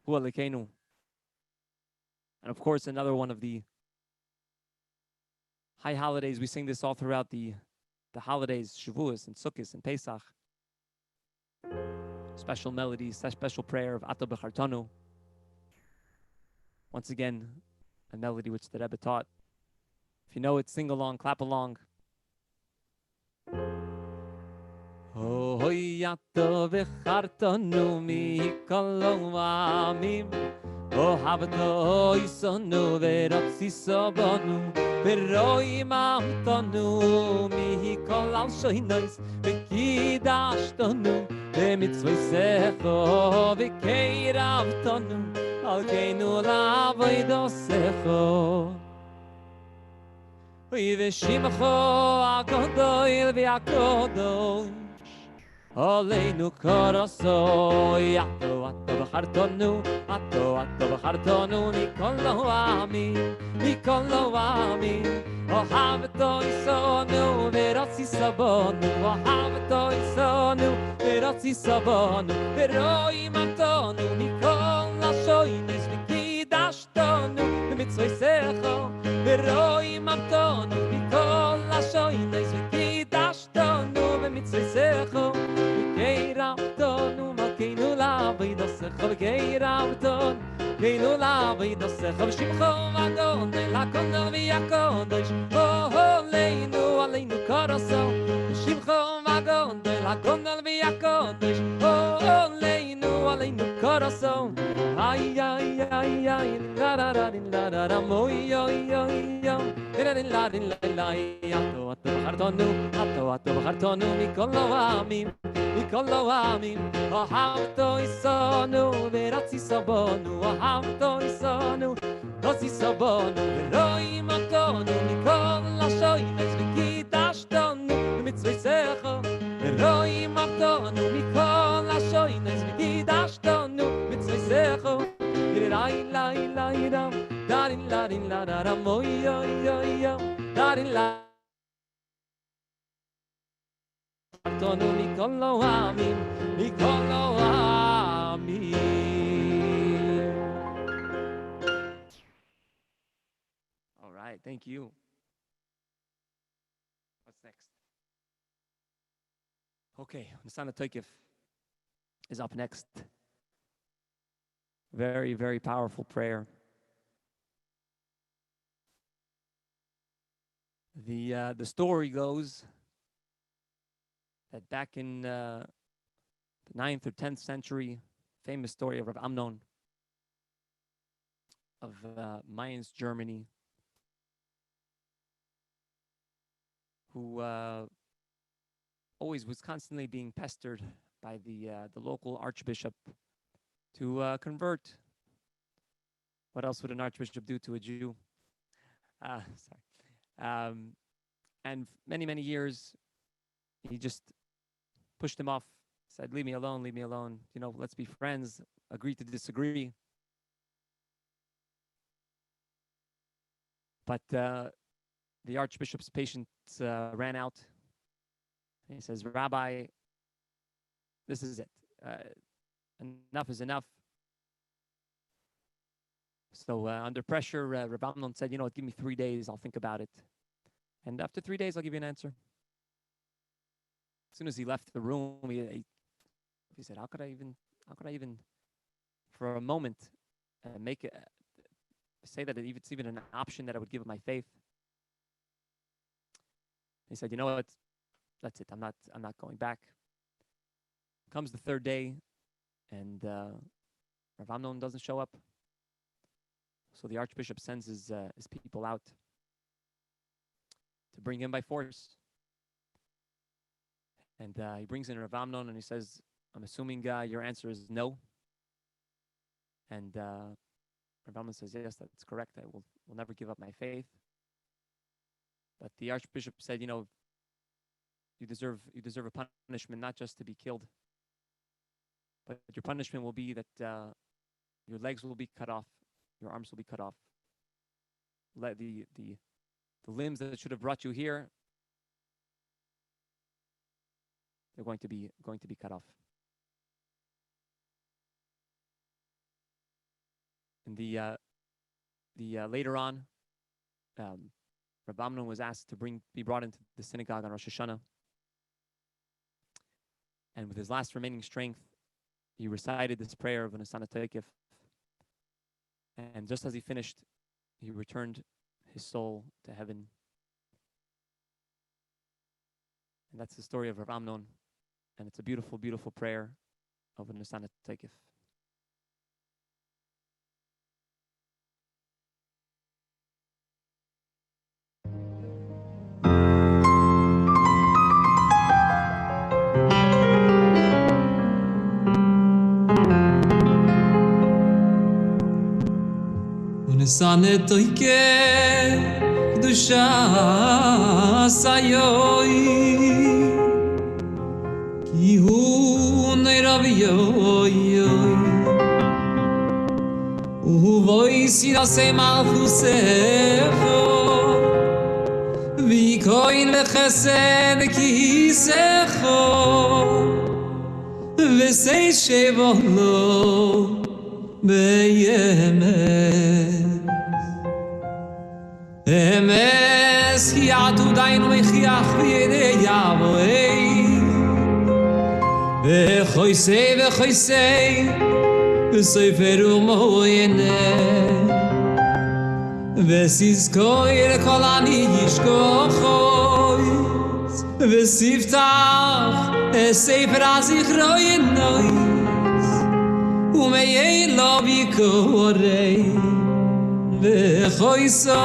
Hu Elokeinu. And of course, another one of the high holidays. We sing this all throughout the holidays, Shavuos and Sukkot and Pesach. Special melodies, special prayer of Ato B'chartanu. Once again, a melody which the Rebbe taught. If you know it, sing along, clap along. Hoy Ato B'chartanu mikol ha'amim. Ohavto isonu verotzi sobonu veroi mamtonu mikol al shoynos vekidashtonu bemitzvosecho vekeiravtonu al keinu lavoidosecho veshimcho agodoil veakodosh Oleinu korosoy Ato b'chartonu Ato b'chartonu Mikol lo amin Ohavto isonu Verotzi sabonu Ohavto isonu Verotzi sabonu Veroi matonu Mikol lashoynes Vikidashtonu B'mitzvosecho Veroi matonu Mikol lashoynes Vikidashtonu B'mitzvosecho V'keiravtonu Malkeinu la'avodosecho V'keiravtonu Keinu la'avodosecho V'shimcho Adonai L'Hakodol V'Yakodosh Oleinu Aleinu Koroso V'shimcho Adonai L'Hakodol V'Yakodosh Oleinu Aleinu Koroso Ay ay ay ay la la la la la la moy yo yo yo la la la la Ato b'chartonu mikol lo amin Ohavto isonu verotzi sabonu Ohavto isonu verotzi sabonu Veroi matonu mikol lashoynes v'kidashtonu b'mitzvosecho Veroi matonu mikol lashoynes v'kidashtonu b'mitzvosecho Dirai lai lai ram darin larin la la ram oy yo yo yo darin la Tonu mikol lo amin, mikol lo amin. All right, thank you. What's next? Okay, Nisana Toikif is up next. Very, very powerful prayer. The story goes that back in the 9th or 10th century, famous story of Rav Amnon of Mainz, Germany, who always was constantly being pestered by the local archbishop to convert. What else would an archbishop do to a Jew? And many, many years, he just pushed him off, said, leave me alone, let's be friends, agree to disagree. But the archbishop's patience ran out. And he says, Rabbi, this is it. Enough is enough. So under pressure, Rav Amnon said, give me 3 days, I'll think about it. And after 3 days, I'll give you an answer. As soon as he left the room, he said, how could I even, for a moment, make it, say that it's even an option that I would give my faith? He said, you know what, that's it, I'm not going back. Comes the 3rd day, and Rav Amnon doesn't show up. So the archbishop sends his people out to bring him by force. And he brings in Rav Amnon and he says, I'm assuming your answer is no. And Rav Amnon says, yes, that's correct. I will never give up my faith. But the archbishop said, you deserve a punishment, not just to be killed, but your punishment will be that your legs will be cut off, your arms will be cut off. The the limbs that should have brought you here, they're going to be cut off. And later on, Rav Amnon was asked to be brought into the synagogue on Rosh Hashanah, and with his last remaining strength, he recited this prayer of Nesana Teikif. And just as he finished, he returned his soul to heaven. And that's the story of Rav Amnon, and it's a beautiful, beautiful prayer of Nesana Teikif. Unesane toike kedusha sayoi ki hu neraviyoi uhu voisi nase malchusecho v'koin lechesed kisecho v'sei shevolo beyemet Emes ki atu dainu mechiach v'yede Yahweh V'choisei v'soiferu moyene V'sizkoi l'kol ani yishkochois V'siftach sefer hazichroyenois U'meyei lo v'yikorei V'choiso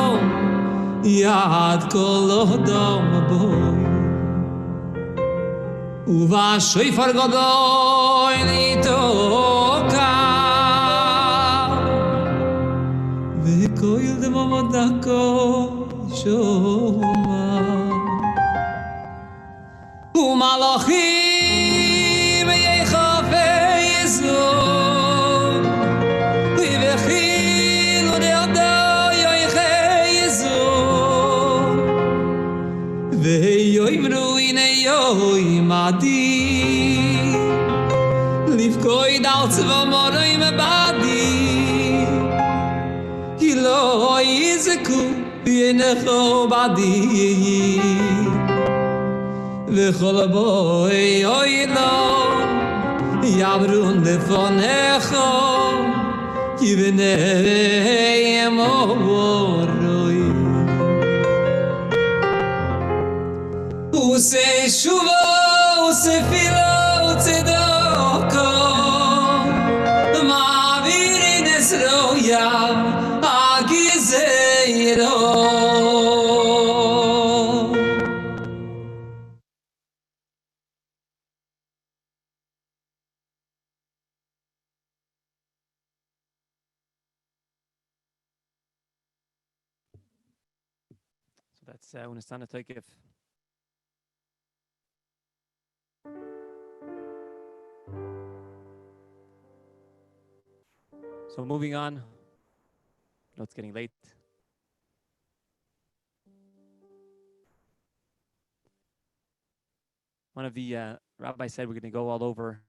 Yad kol odom boy Uva shoifar godoy nitoka V'koil demomodako shoma U'malachim yechafei yezon V'chilu de'odoi yoichei yezon V'yoimru ine yoimadi Livkoi dal tzvomoroi mebadi Ki lo yizeku yenecho badi V'chol aboy oilo Yavrun lefonecho Ki v'nei emoroi Use shuvo, use filo, tzedoko Ma'avirin esroya Agizeiro So that's Unesana Teikif. So moving on, I know it's getting late. One of the rabbis said we're going to go all over,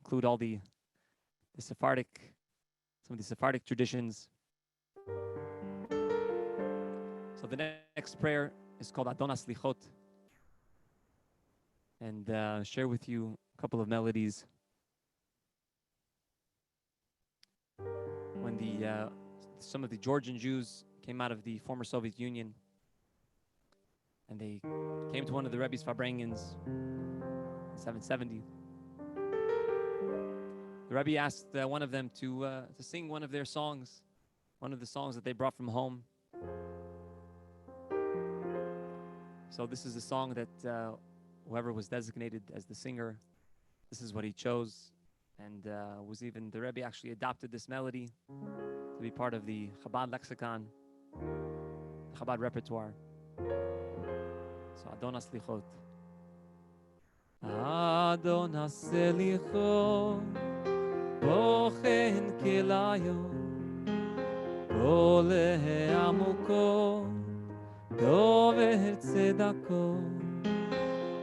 include all the Sephardic, some of the Sephardic traditions. So the next prayer is called Adonas Lichot, and share with you a couple of melodies. When some of the Georgian Jews came out of the former Soviet Union, and they came to one of the Rebbe's Farbrengens in 770. The Rebbe asked one of them to sing one of their songs, one of the songs that they brought from home. So this is a song that whoever was designated as the singer, this is what he chose. And the Rebbe actually adopted this melody to be part of the Chabad lexicon, the Chabad repertoire. So Adonas Lichot. Adonas Lichot, Bochen Kelayo, Ole Amukot, dover tzedako.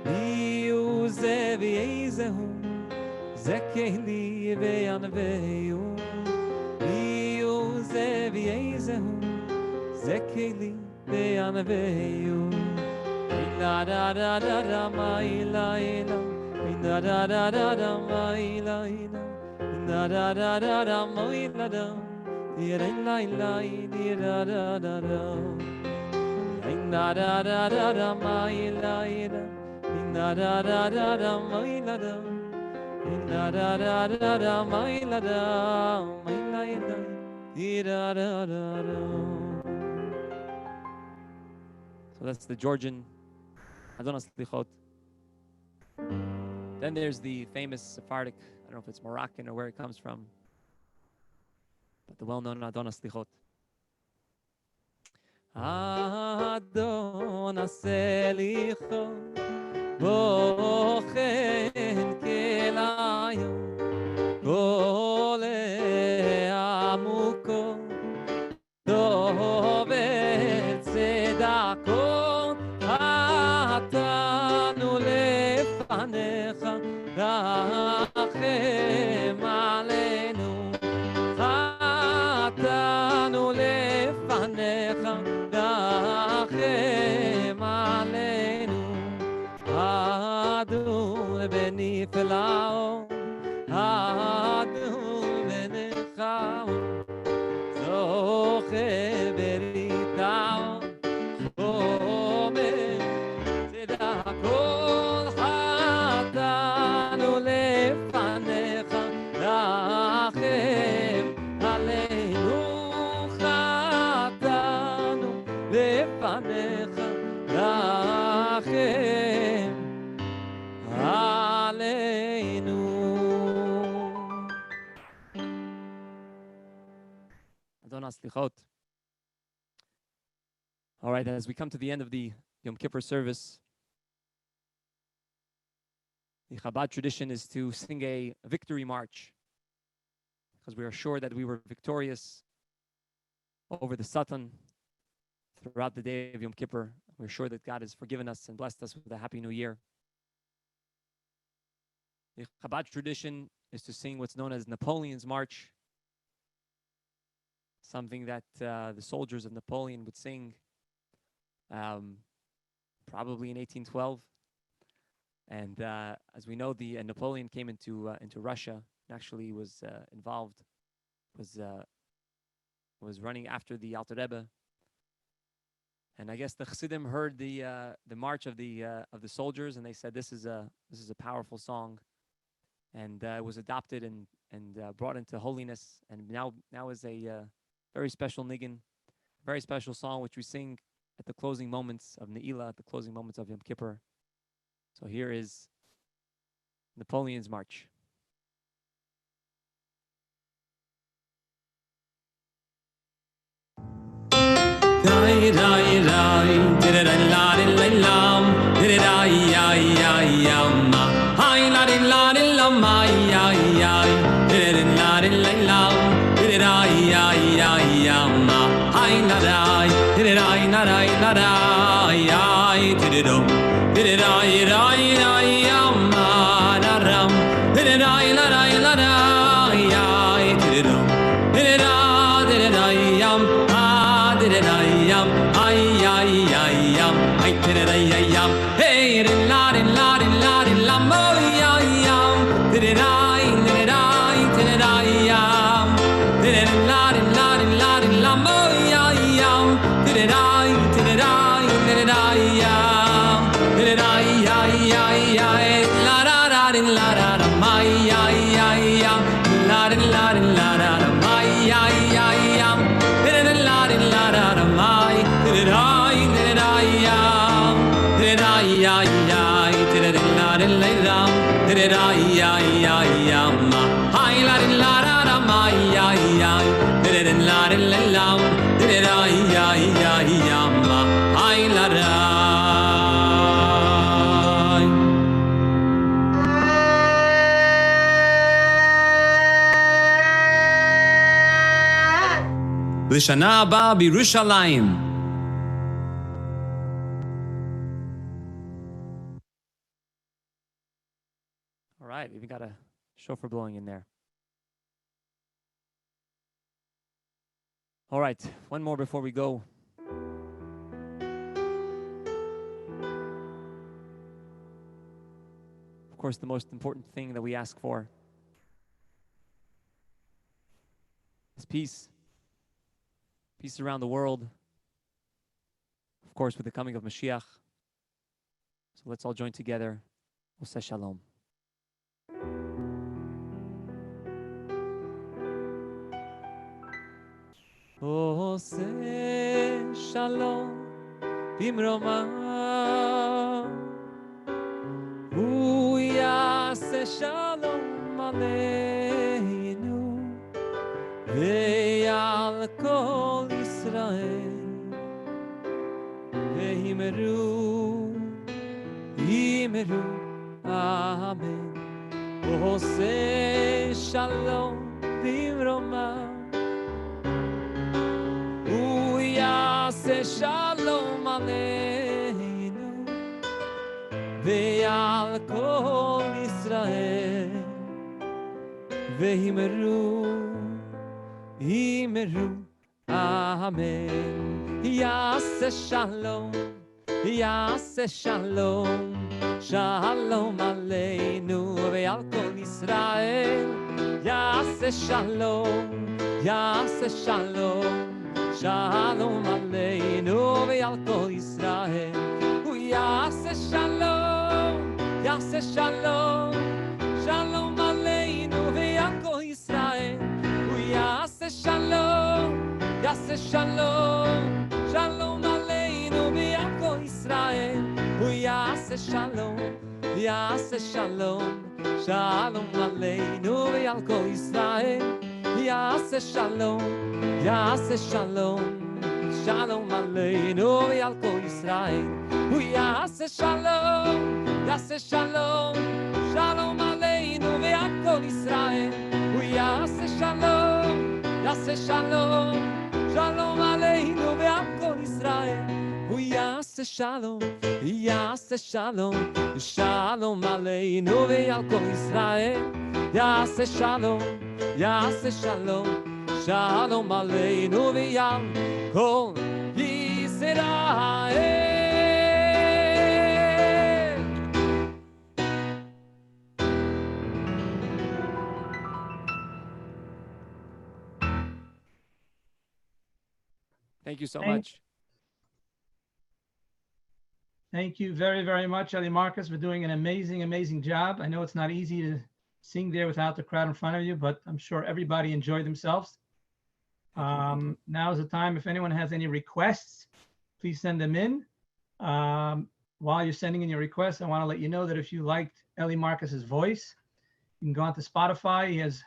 Miu ze v'yezehu, ze keli v'yanveu. Miu ze v'yezehu, ze keli v'yanveu. La da da da da ma ila ila, la da da da da ma ila ila, la da da da da ma ila da, ila ila ila da da da, la da da da da ma ila ila, la da da da da ma ila da, la da da da da ma ila da, ma ila ila da da da. So that's the Georgian Adonas Lichot. Then there's the famous Sephardic, I don't know if it's Moroccan or where it comes from, but the well-known Adonas Lichot. Adonas Lichot, bochen kelayo, gole amuko, dover tzedako. חטאנו לפניך, רחם עלינו. חטאנו לפניך, רחם עלינו. אדון בנפלאו, אדון בנחמו, זוכה בריתו. All right, as we come to the end of the Yom Kippur service, the Chabad tradition is to sing a victory march, because we are sure that we were victorious over the Satan throughout the day of Yom Kippur. We're sure that God has forgiven us and blessed us with a happy new year. The Chabad tradition is to sing what's known as Napoleon's March, something that the soldiers of Napoleon would sing probably in 1812. And as we know, Napoleon came into Russia and actually was involved, was running after the Alter Rebbe. And I guess the Chassidim heard the march of the soldiers, and they said this is a powerful song, and it was adopted and brought into holiness, and now is a very special niggin, very special song which we sing at the closing moments of Ne'ilah, at the closing moments of Yom Kippur. So here is Napoleon's March. Rai rai rai, did it la lam, did it yamma. Hi la lam, did it la lam, did it yamma. Hi la rai, did it la rai, did it did it yamma ram, did it la rai, did it did it yam. Hey, la lam, oh yam, did it yam, did it yam, did it lam, oh yam, did it yam, did it yam, did it la my yam, la my yam, did it my, did it L'shana haba b'Yerushalayim. All right, even got a shofar blowing in there. All right, one more before we go. Of course, the most important thing that we ask for is peace. Peace around the world. Of course, with the coming of Mashiach. So let's all join together. We'll say shalom. Ose shalom bimroma Hu yaseh shalom aleinu ve'al kol Yisrael ve'himeru amen Ose shalom bimroma Yaseh shalom aleinu ve'al kol Yisrael ve'himeru amen Yaseh shalom shalom aleinu ve'al kol Yisrael Yaseh shalom Shalom aleinu ve'al kol Yisrael Hu yaseh shalom Shalom aleinu ve'al kol Yisrael Hu yaseh shalom Shalom aleinu ve'al kol Yisrael Hu yaseh shalom Shalom aleinu ve'al kol Yisrael Yaseh shalom Shalom aleinu ve'al kol Yisrael Hu yaseh shalom Shalom aleinu ve'al kol Yisrael Hu yaseh shalom Shalom aleinu ve'al kol Yisrael Hu yaseh shalom Shalom aleinu ve'al kol Yisrael Yaseh shalom Shalom aleinu ve'al kol Yisrael. Thank you so much. Thank you very, very much, Eli Marcus, for doing an amazing job. I know it's not easy to sing there without the crowd in front of you, but I'm sure everybody enjoyed themselves. Now is the time. If anyone has any requests, please send them in. While you're sending in your requests, I want to let you know that if you liked Eli Marcus's voice, you can go onto Spotify. He has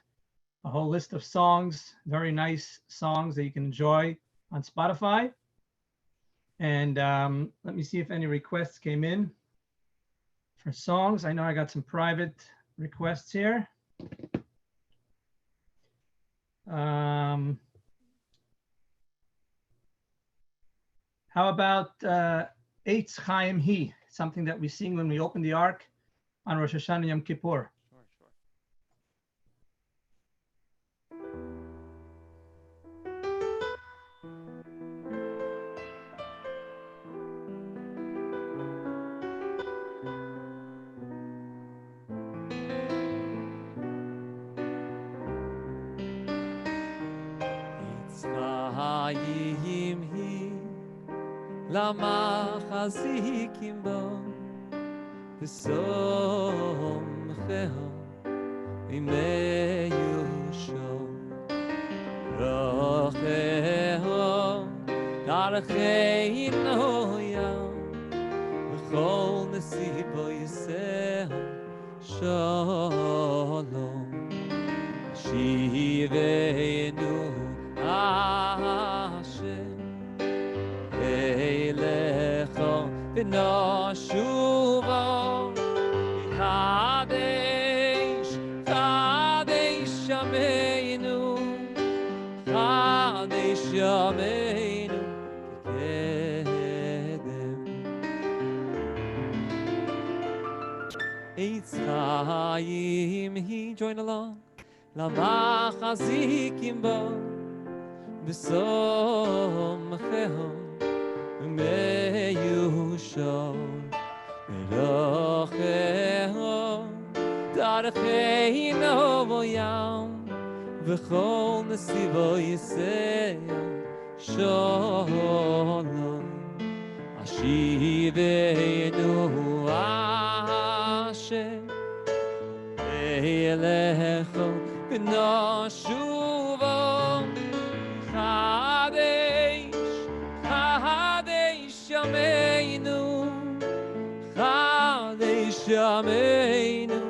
a whole list of songs, very nice songs that you can enjoy on Spotify. And let me see if any requests came in for songs. I know I got some private requests here. How about Eitz Chaim Hi, something that we sing when we open the Ark on Rosh Hashanah Yom Kippur. Lama chazikim bo v'somcheho v'meyusho rocheho darcheino yam v'chol nesibo yiseho shalom shiveinu Hashem Eilecho v'noshuvo Chadesh Yameinu Chadesh Yameinu Kedem Eitz Chaim, he join along. Lama chazikim bo, b'som cheho, meyushon, merocheho, darcheino boyam, v'chol nesivo yiseya, shalom, ashiveinu Hashem, elecho v'noshuvo, Chadesh, Chadesh Yameinu, Chadesh Yameinu,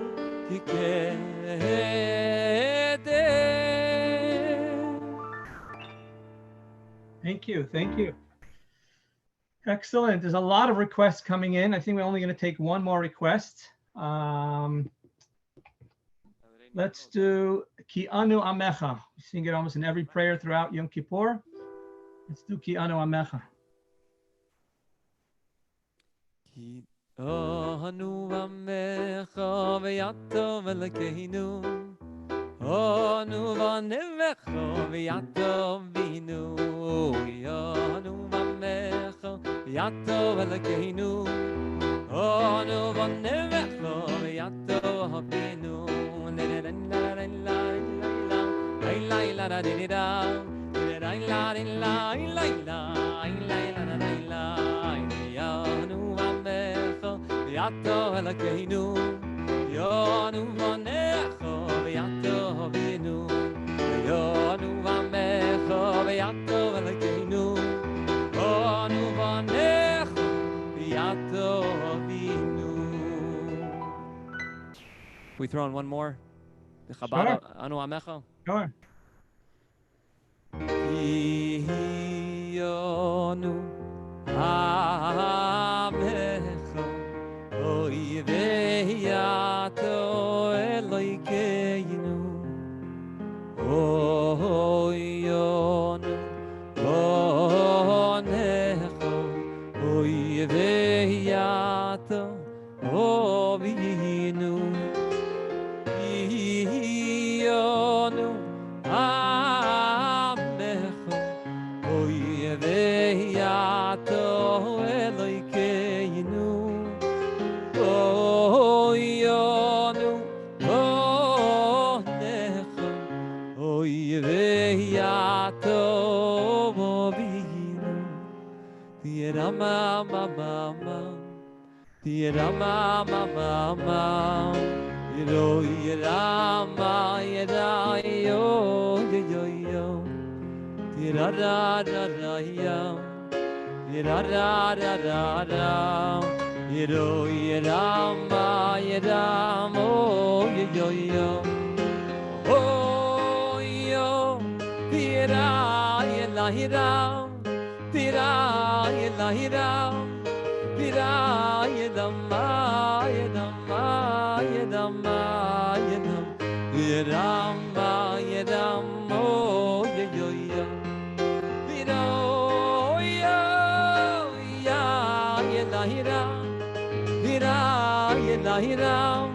Thank you. Thank you. Excellent. There's a lot of requests coming in. I think we're only going to take one more request. Let's do Ki Anu Amecha. We sing it almost in every prayer throughout Yom Kippur. Let's do Ki Anu Amecha. Ki Anu Amecha v'Yatov Elokeinu, Anu v'Nevecha v'Yatov Binu, Anu v'Amecha v'Yatov Elokeinu, Anu v'Nevecha v'Yatov Binu. Yato Elokeinu, Yonu Vanecho, Yato Binu, Yonu Vamecho, Yato Elokeinu, Yonu Vanecho, Yato Binu. We throw in one more. The Chabad Sure. Anu Amecha. Sure. Yonu Amecha, Oy ve'yato Elokeinu, Oy yonu onecho, Oy ve'yato obinu, Yonu amecho, Oy ve'yato Elokeinu, Oyonu, onecho, oy ve'yato bobinu, ti'erama mama, ti'erama mama, yero yerama yera yo yo yo, ti'rara ra ra ya, ti'rara ra ra ra. Yero yerama yeramo yo yo oh yo tira yela hiram tira yela hiram tira yedama yedama yedama yedam yerama yedamo yo yo yo tira yo ya yela hiram Hiram,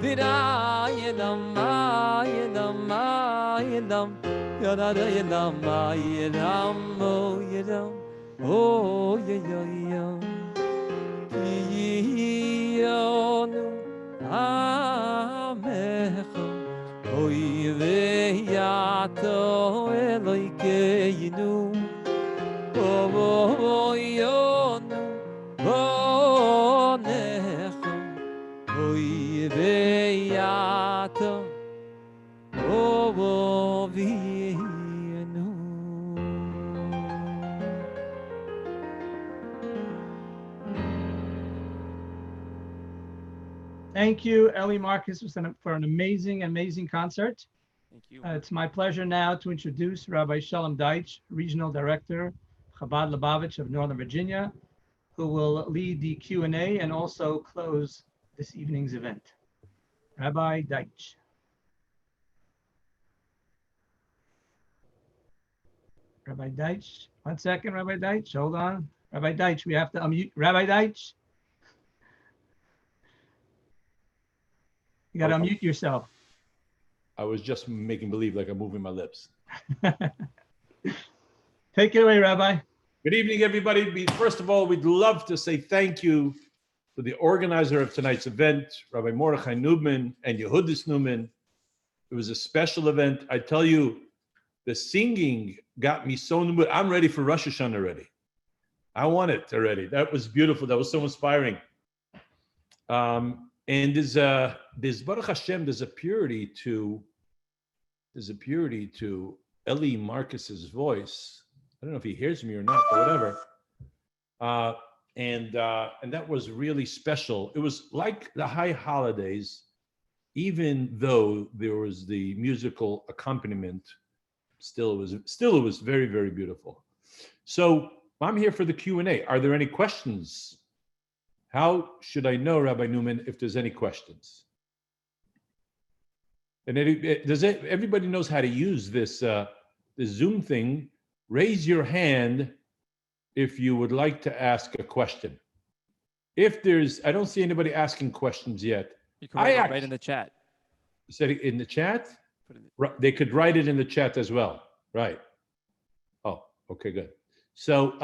Dira Yedama Yedama Yedam, Yada Yedama Yedam, oh Yedam, oh Yedam, Yonu Amecha, oh Yeveyato Elokeinu, oh Yonu, oh Necha. Oy ve'yato obovinu. Thank you, Eli Marcus, for an amazing concert. Thank you. It's my pleasure now to introduce Rabbi Shalom Deitch, Regional Director, Chabad Lubavitch of Northern Virginia, who will lead the Q&A and also close this evening's event. Rabbi Deitch. Rabbi Deitch, 1 second, Rabbi Deitch, hold on. Rabbi Deitch, we have to unmute. Rabbi Deitch. You got to unmute yourself. I was just making believe like I'm moving my lips. Take it away, Rabbi. Good evening, everybody. First of all, we'd love to say thank you to the organizer of tonight's event, Rabbi Mordechai Newman and Yehudis Newman. It was a special event. I tell you, the singing got me so in the mood. I'm ready for Rosh Hashanah already. I want it already. That was beautiful. That was so inspiring. And there's Baruch Hashem, there's a purity to Eli Marcus's voice. I don't know if he hears me or not, but whatever. And that was really special. It was like the high holidays, even though there was the musical accompaniment. Still it was very, very beautiful. So I'm here for the Q&A. Are there any questions? How should I know, Rabbi Newman, if there's any questions? And everybody knows how to use this Zoom thing. Raise your hand if you would like to ask a question. I don't see anybody asking questions yet. You can write in the chat. You said it in the chat? Put it in They could write it in the chat as well. Right. Oh, okay, good. So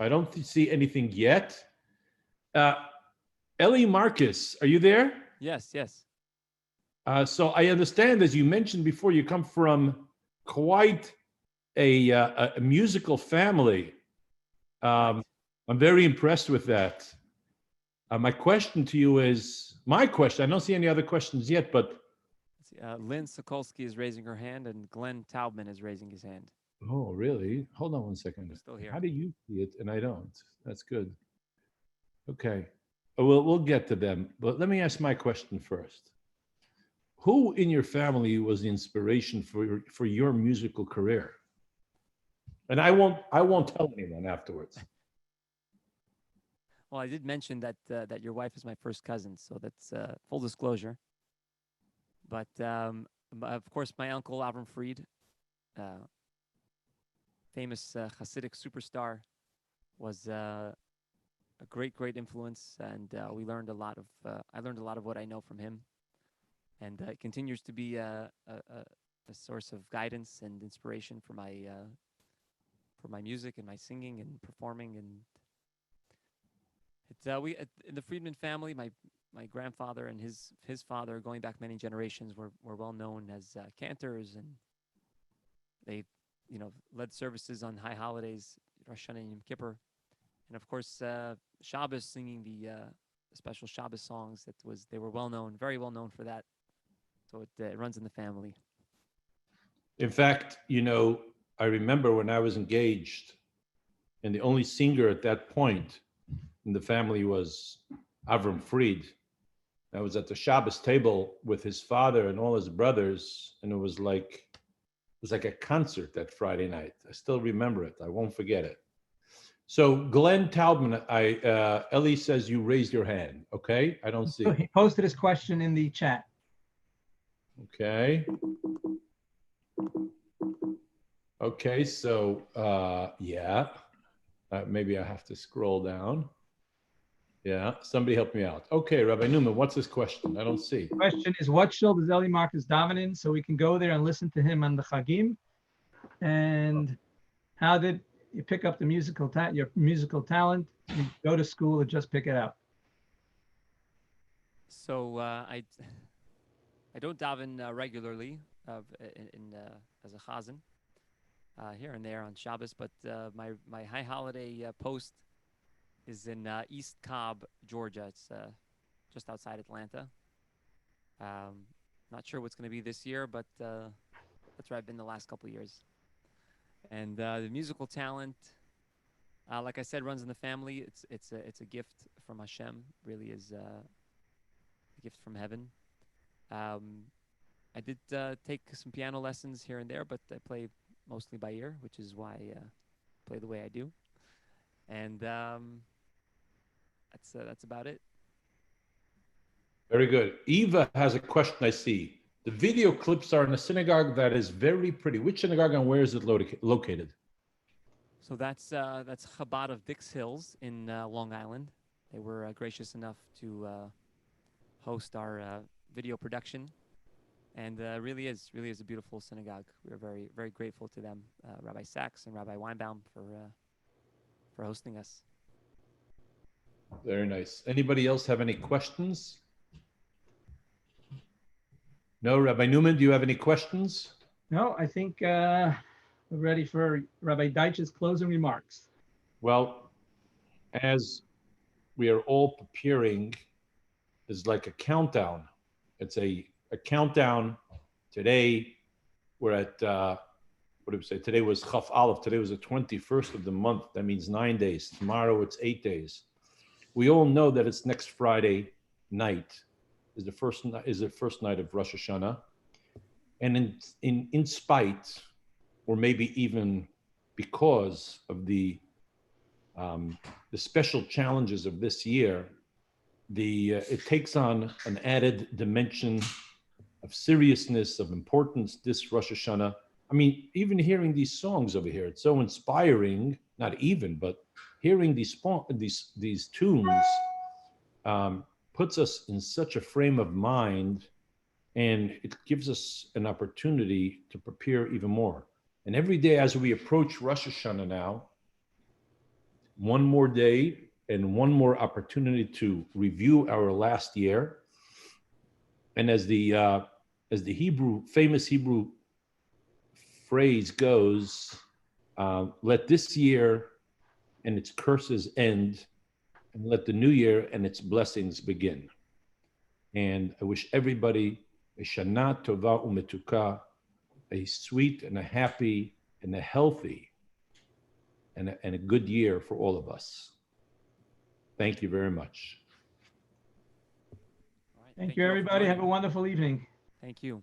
I don't see anything yet. Eli Marcus, are you there? Yes. So I understand, as you mentioned before, you come from quite a musical family. I'm very impressed with that. My question to you is, I don't see any other questions yet, but. Lynn Sokolsky is raising her hand and Glenn Taubman is raising his hand. Oh, really? Hold on one second. We're still here. How do you see it and I don't? That's good. Okay. We'll get to them, but let me ask my question first. Who in your family was the inspiration for your musical career? And I won't tell anyone afterwards. Well, I did mention that your wife is my first cousin, so that's full disclosure. But of course, my uncle Avram Fried, famous Hasidic superstar, was a great influence, and we learned a lot of. I learned a lot of what I know from him, and it continues to be a source of guidance and inspiration for my music and my singing and performing. And it's in the Friedman family, my grandfather and his father, going back many generations, were well known as cantors, and they led services on high holidays, Rosh Hashanah and Yom Kippur, and of course Shabbos, singing the special Shabbos songs. They were well known, very well known for that. So it runs in the family. In fact, I remember when I was engaged, and the only singer at that point in the family was Avram Fried. I was at the Shabbos table with his father and all his brothers, and it was like a concert that Friday night. I still remember it. I won't forget it. So Glenn Taubman, Eli says you raised your hand. Okay, I don't see So it. he posted his question in the chat. Okay. Okay, so maybe I have to scroll down. Yeah, somebody help me out. Okay, Rabbi Newman, what's his question? I don't see. The question is, what shul does Eli Marcus daven in, so we can go there and listen to him on the Chagim? And how did you pick up your musical talent? You go to school or just pick it up? So I don't daven regularly as a chazan here and there on Shabbos, but my high holiday post is in East Cobb, Georgia. It's just outside Atlanta. Not sure what's going to be this year, but that's where I've been the last couple of years. And the musical talent, like I said, runs in the family. It's a gift from Hashem. Really is a gift from heaven. I did take some piano lessons here and there, but I play mostly by ear, which is why I play the way I do. And that's about it. Very good. Eva has a question, I see. The video clips are in a synagogue that is very pretty. Which synagogue and where is it located? So that's Chabad of Dix Hills in Long Island. They were gracious enough to host our video production. And really is a beautiful synagogue. We're very, very grateful to them, Rabbi Sachs and Rabbi Weinbaum, for hosting us. Very nice. Anybody else have any questions? No, Rabbi Newman, do you have any questions? No, I think we're ready for Rabbi Deitch's closing remarks. Well, as we are all preparing, is like a countdown. It's a countdown. Today, we're at, what did we say? Today was Chaf Aleph. Today was the 21st of the month. That means 9 days. Tomorrow, it's 8 days. We all know that it's next Friday night is the first night of Rosh Hashanah. And in spite, or maybe even because of the special challenges of this year, it takes on an added dimension of seriousness, of importance this Rosh Hashanah. I mean, even hearing these songs over here, it's so inspiring, not even, but hearing these tunes puts us in such a frame of mind, and it gives us an opportunity to prepare even more. And every day as we approach Rosh Hashanah now, one more day and one more opportunity to review our last year. And as the famous Hebrew phrase goes, let this year and its curses end, and let the new year and its blessings begin. And I wish everybody a Shana Tova Umetuka, a sweet and a happy and a healthy and a good year for all of us. Thank you very much. All right, Thank you, all for everybody. Have joining. a wonderful evening. Thank you.